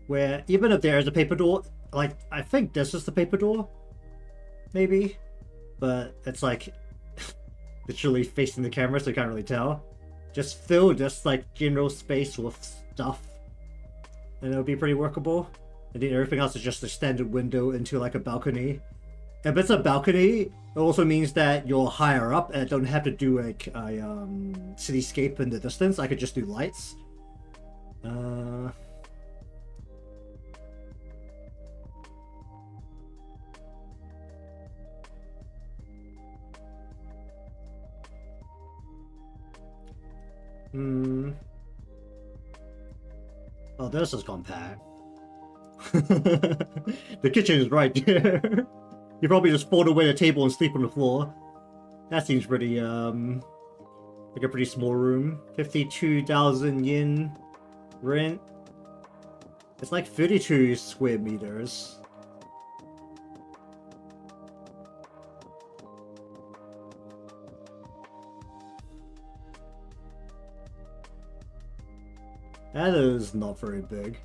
where even if there is a paper door, like I think this is the paper door, maybe, but it's like literally facing the camera, so you can't really tell. Just fill this like general space with stuff, and it'll be pretty workable. And then everything else is just a standard window into like a balcony. If it's a balcony, it also means that you're higher up and I don't have to do like a cityscape in the distance. I could just do lights. Oh, this is compact. The kitchen is right there. You probably just fold away the table and sleep on the floor. That seems pretty, like a pretty small room. 52,000 yen rent. It's like 32 square meters. That is not very big.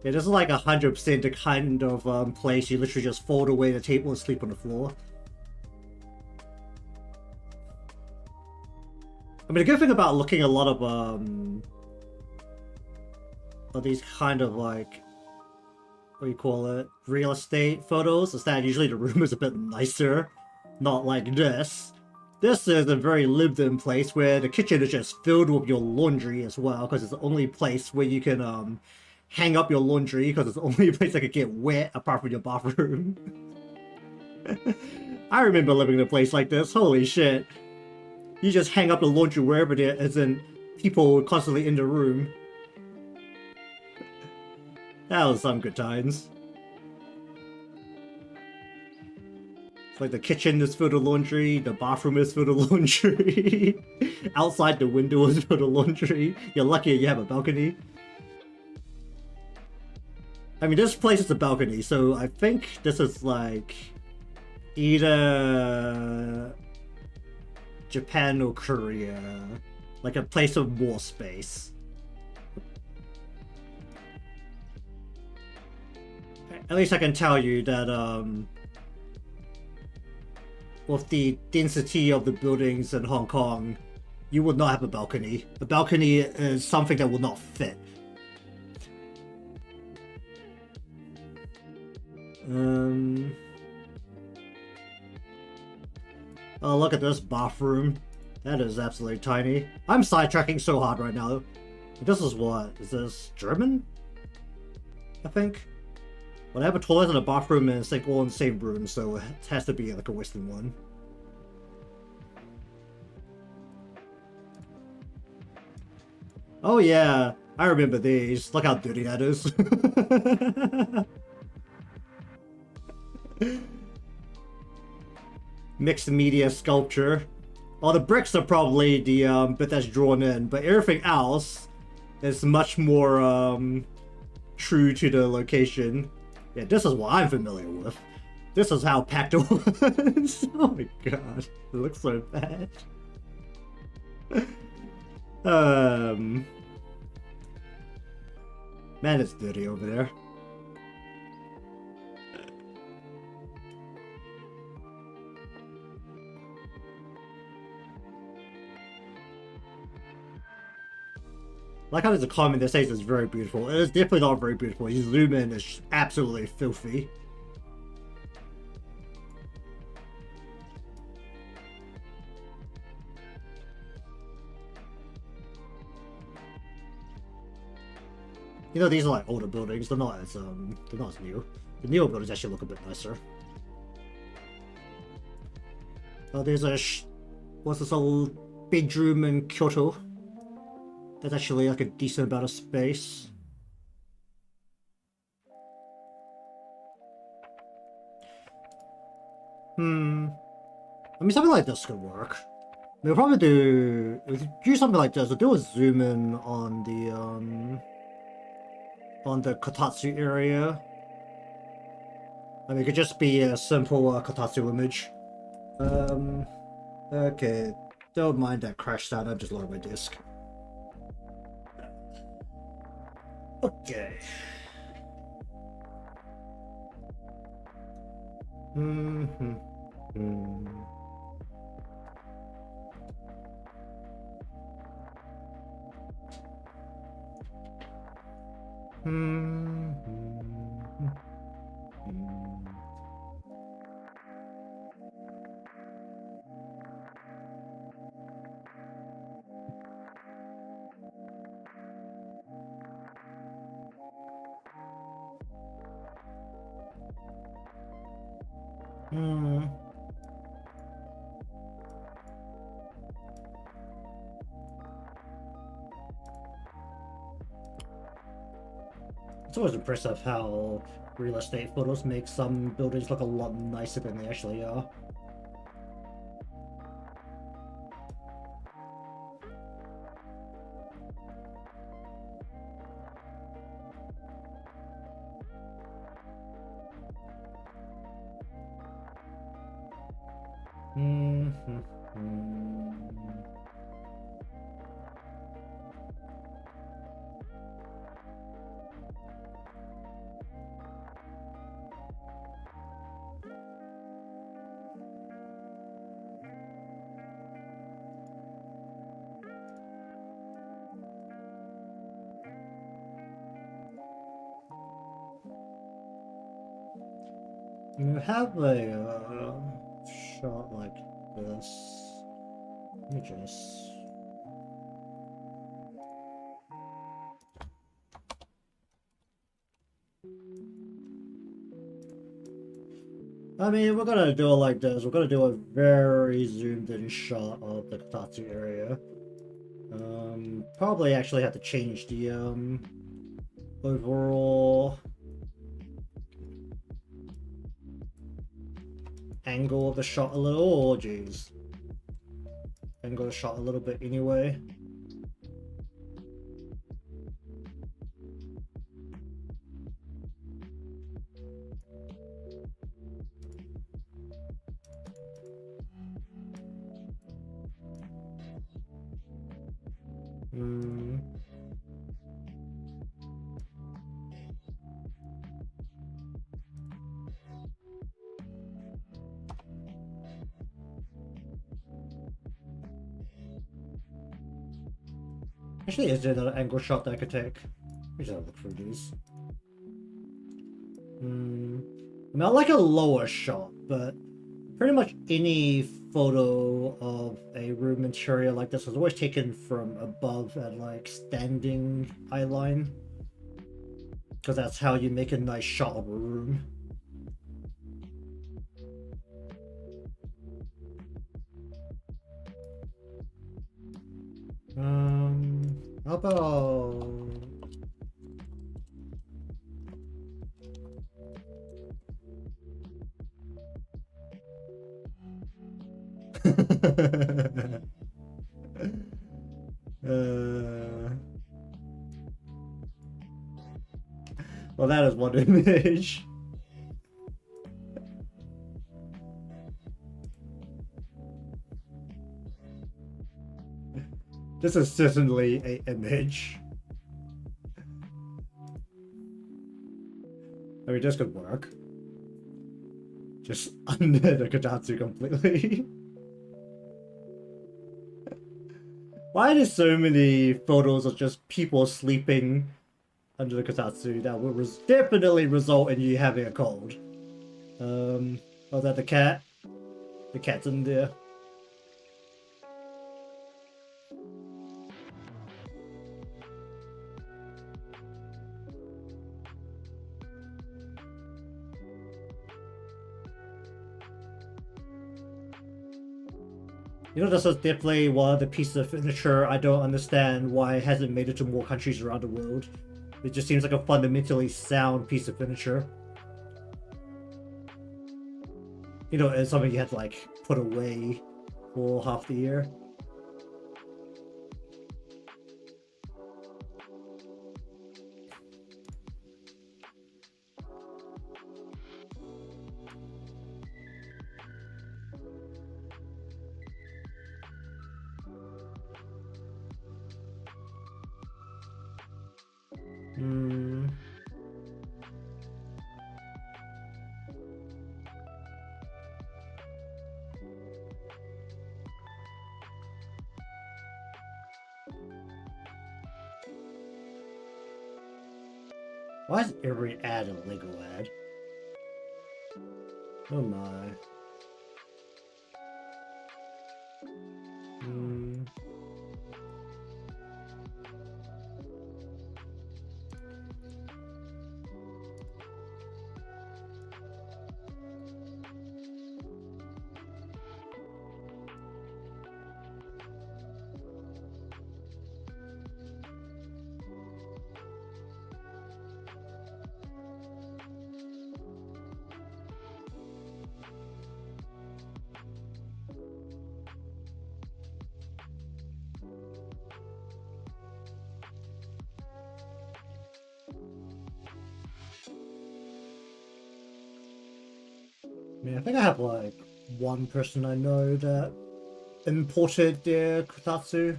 Yeah, this is like 100% the kind of place you literally just fold away the table and sleep on the floor. I mean, the good thing about looking at a lot of these kind of like, what do you call it, real estate photos, is that usually the room is a bit nicer, not like this. This is a very lived-in place where the kitchen is just filled with your laundry as well, because it's the only place where you can hang up your laundry, because it's the only place that could get wet apart from your bathroom. I remember living in a place like this. Holy shit. You just hang up the laundry wherever there isn't people constantly in the room. That was some good times. It's like the kitchen is filled with laundry, the bathroom is filled with laundry, outside the window is filled with laundry. You're lucky you have a balcony. I mean, this place is a balcony, so I think this is like either Japan or Korea, like a place of more space. At least I can tell you that with the density of the buildings in Hong Kong, you would not have a balcony. A balcony is something that will not fit. Oh, look at this bathroom. That is absolutely tiny. I'm sidetracking so hard right now. This is what? Is this German? I think. Well, I have a toilet and a bathroom and a sink all in the same room, so it has to be like a Western one. Oh yeah, I remember these. Look how dirty that is. Mixed media sculpture. Well, the bricks are probably the bit that's drawn in, but everything else is much more true to the location. Yeah, this is what I'm familiar with. This is how packed it was. Oh my god, it looks so bad. Man, it's dirty over there. Like how there's a comment that says it's very beautiful. It is definitely not very beautiful. You zoom in, it's absolutely filthy. You know, these are like older buildings. They're not as new. The newer buildings actually look a bit nicer. Oh, there's a what's this old bedroom in Kyoto? That's actually like a decent amount of space. I mean, something like this could work. We'll probably do something like this. We'll do a zoom in on the Kotatsu area. I mean, it could just be a simple Kotatsu image. Okay, don't mind that crash sound. I just lowered my disk. Okay. It's always impressive how real estate photos make some buildings look a lot nicer than they actually are. You have a shot like this. Let me just... I mean, we're gonna do it like this. We're gonna do a very zoomed in shot of the Kotatsu area. Probably actually have to change the overall angle of the shot a little. Oh, jeez. Angle the shot a little bit anyway. Actually, is there another angle shot that I could take? Let me just have a look through these. I mean, I like a lower shot, but pretty much any photo of a room interior like this was always taken from above at like standing eye line, because that's how you make a nice shot of a room. How about... image. This is certainly an image. I mean, this could work. Just under the Kotatsu completely. Why are there so many photos of just people sleeping under the Kotatsu that will definitely result in you having a cold? Oh, that the cat? The cat's in there. You know, this is definitely one of the pieces of furniture I don't understand why it hasn't made it to more countries around the world. It just seems like a fundamentally sound piece of furniture. You know, it's something you had to like put away for half the year. Why is every ad a Lego ad? Oh my. I mean, I think I have like one person I know that imported their Kotatsu.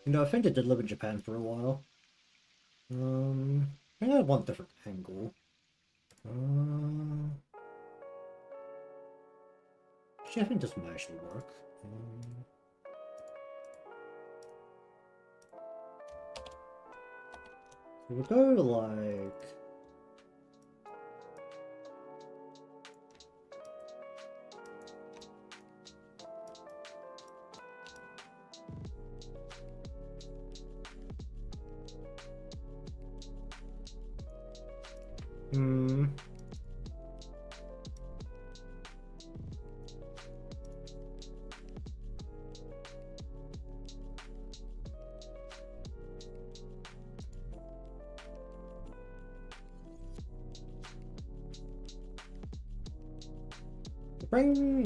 You know, I think they did live in Japan for a while. I think I have one different angle. Actually, I think this might actually work. So we'll go like...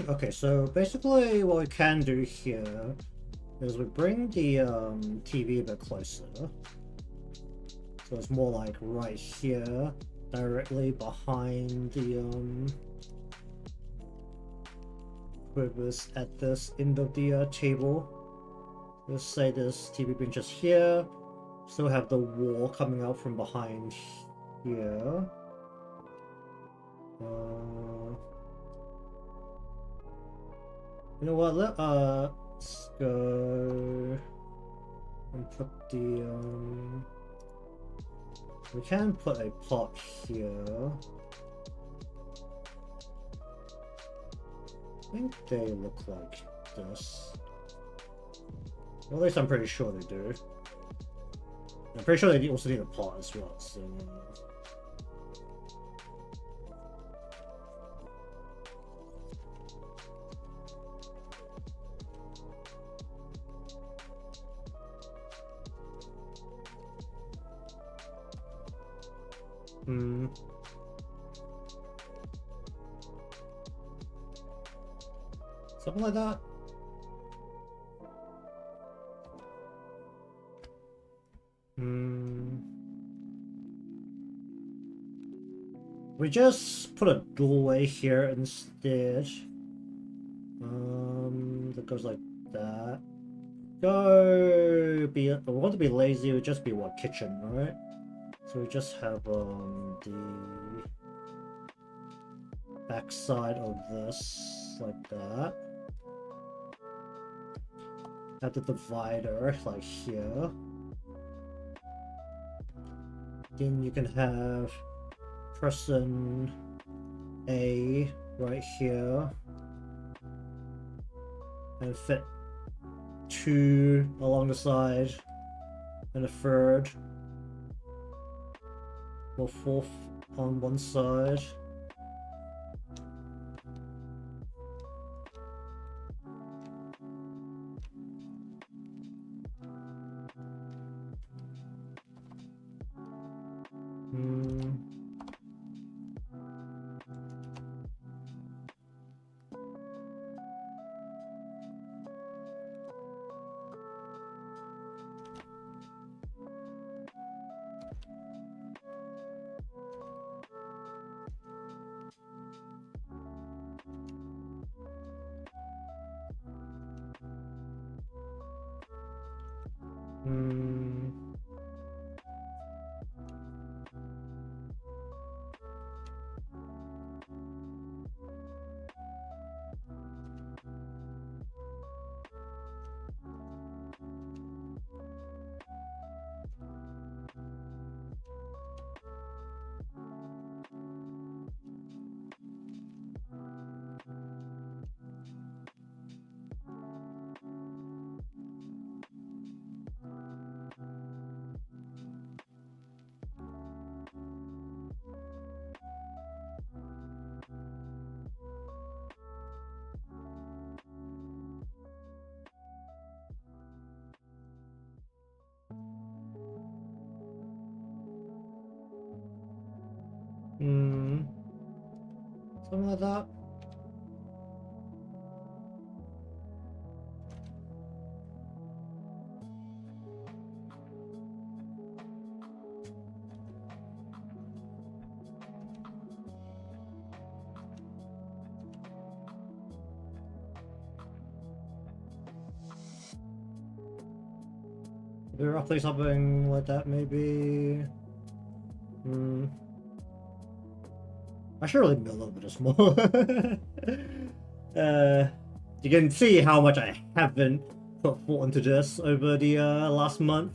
Okay, so basically what we can do here is we bring the TV a bit closer. So it's more like right here, directly behind the whoever's at this end of the table. Let's say this TV being just here. Still have the wall coming out from behind here. You know what? Let's go and put the we can put a pot here. I think they look like this. Well, at least I'm pretty sure they do. I'm pretty sure they also need a pot as well, so... Something like that. We just put a doorway here instead. That goes like that. We want to be lazy, it would just be what, kitchen, right? So we just have the backside of this like that. Add the divider like here. Then you can have person A right here and fit 2 along the side and a 3rd or 4th on one side. Something like that. Maybe roughly something like that, maybe. I should really be a little bit small. You can see how much I haven't put thought into this over the last month.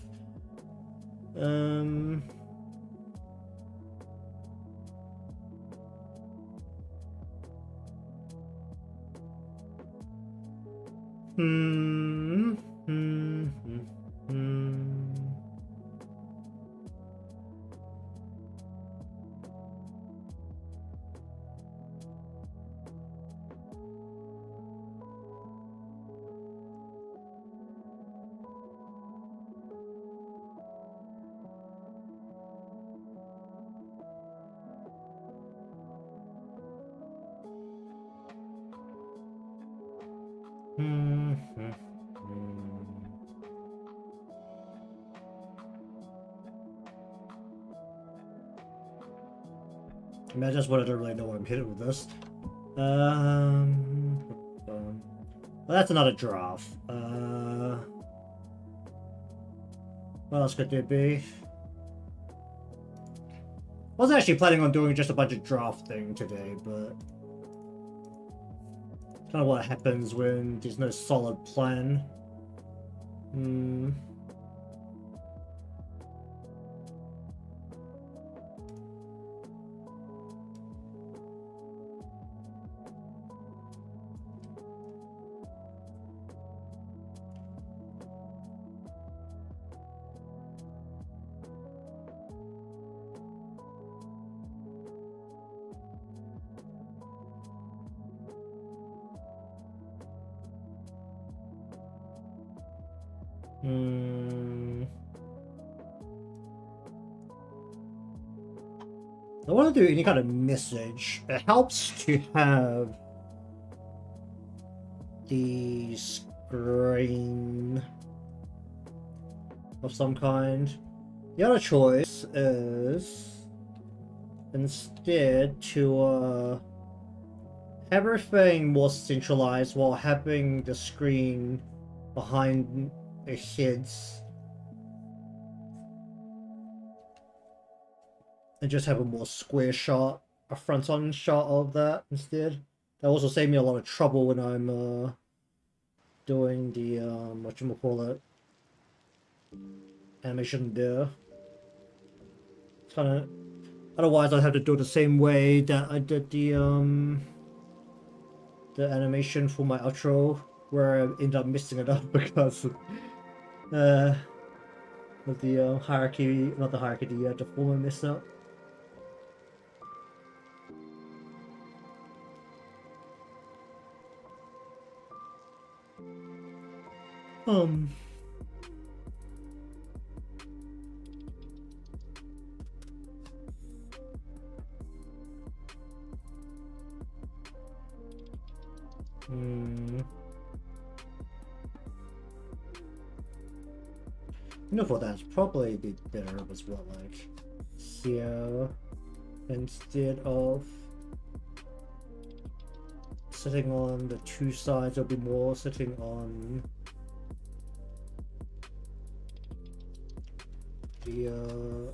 I mean, I just wanted to really know what I'm hitting with this. Well, that's another draft. What else could there be? Wasn't actually planning on doing just a bunch of drafting today, but kind of what happens when there's no solid plan. I want to do any kind of message. It helps to have the screen of some kind. The other choice is instead to have everything more centralized while having the screen behind their heads, and just have a more square shot, a front-on shot of that instead. That also saved me a lot of trouble when I'm doing the whatchamacallit, animation there. It's kind of, otherwise I'd have to do it the same way that I did the animation for my outro, where I ended up messing it up because of the hierarchy, not the hierarchy, the former mess up. Um. You know, for that's probably be better as well, like here, instead of sitting on the two sides, it'll be more sitting on the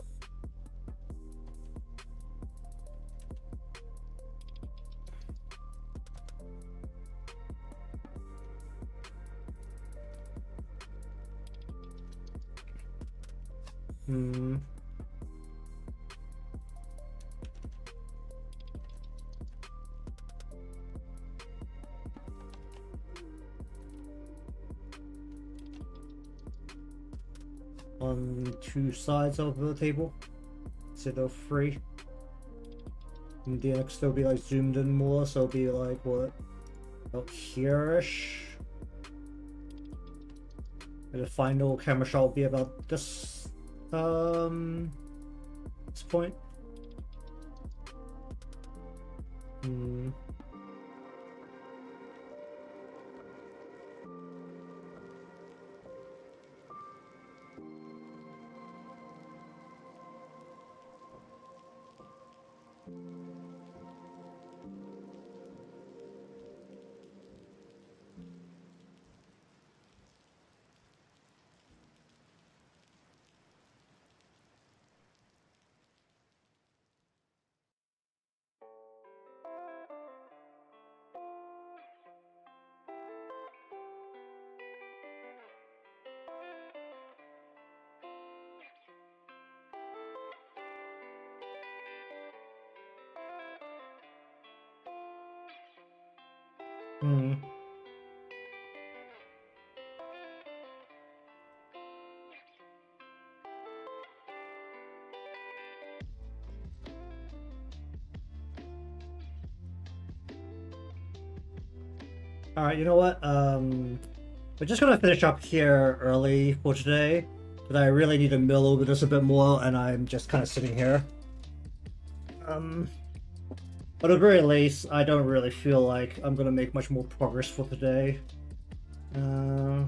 on two sides of the table instead of three. And the next will be like zoomed in more, so it'll be like what, about here-ish. And the final camera shot will be about this point. Alright, you know what? We're just gonna finish up here early for today, but I really need to mill over this a bit more, and I'm just kind of sitting here. But at the very least, I don't really feel like I'm gonna make much more progress for today. The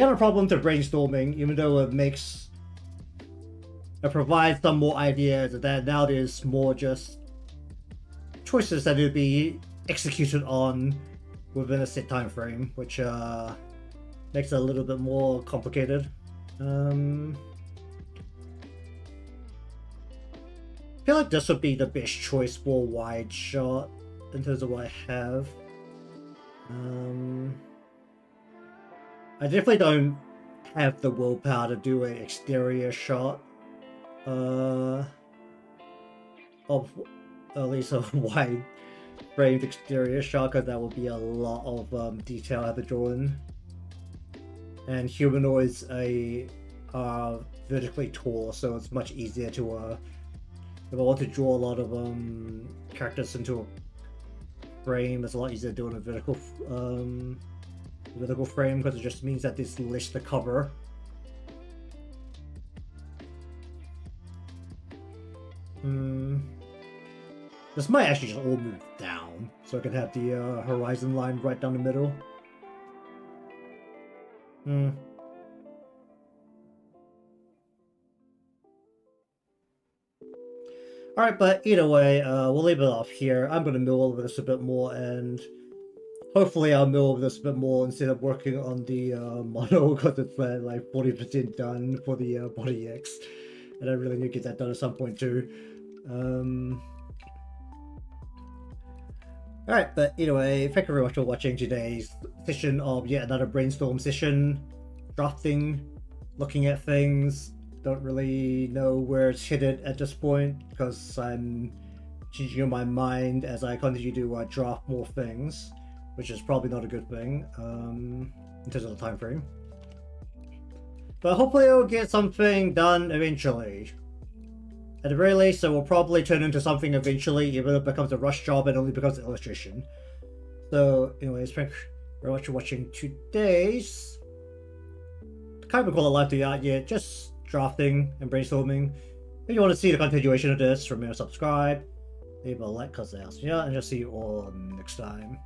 other problem to brainstorming, even though it provides some more ideas, that now there's more just choices that will be executed on within a set time frame, which makes it a little bit more complicated. I feel like this would be the best choice for a wide shot in terms of what I have. I definitely don't have the willpower to do an exterior shot of at least a wide framed exterior shot, because that would be a lot of detail I have to draw in. And humanoids are vertically tall, so it's much easier to if I want to draw a lot of characters into a frame, it's a lot easier to do in a vertical frame, because it just means that there's less to cover. This might actually just all move down, so I can have the horizon line right down the middle. Alright, but either way, we'll leave it off here. I'm going to mill over this a bit more, and hopefully I'll mill over this a bit more instead of working on the model, because it's like 40% done for the body X. And I really need to get that done at some point too. Alright, but anyway, thank you very much for watching today's session of yet another brainstorm session. Drafting, looking at things. Don't really know where it's headed at this point because I'm changing my mind as I continue to draft more things, which is probably not a good thing in terms of the time frame. But hopefully I'll get something done eventually. At the very least, it will probably turn into something eventually, even if it becomes a rush job and only becomes an illustration. So, anyways, thank you very much for watching today's... I can't even call it Live2D Art yet, just drafting and brainstorming. If you want to see the continuation of this, remember to subscribe, leave a like because it helps me out, and just see you all next time.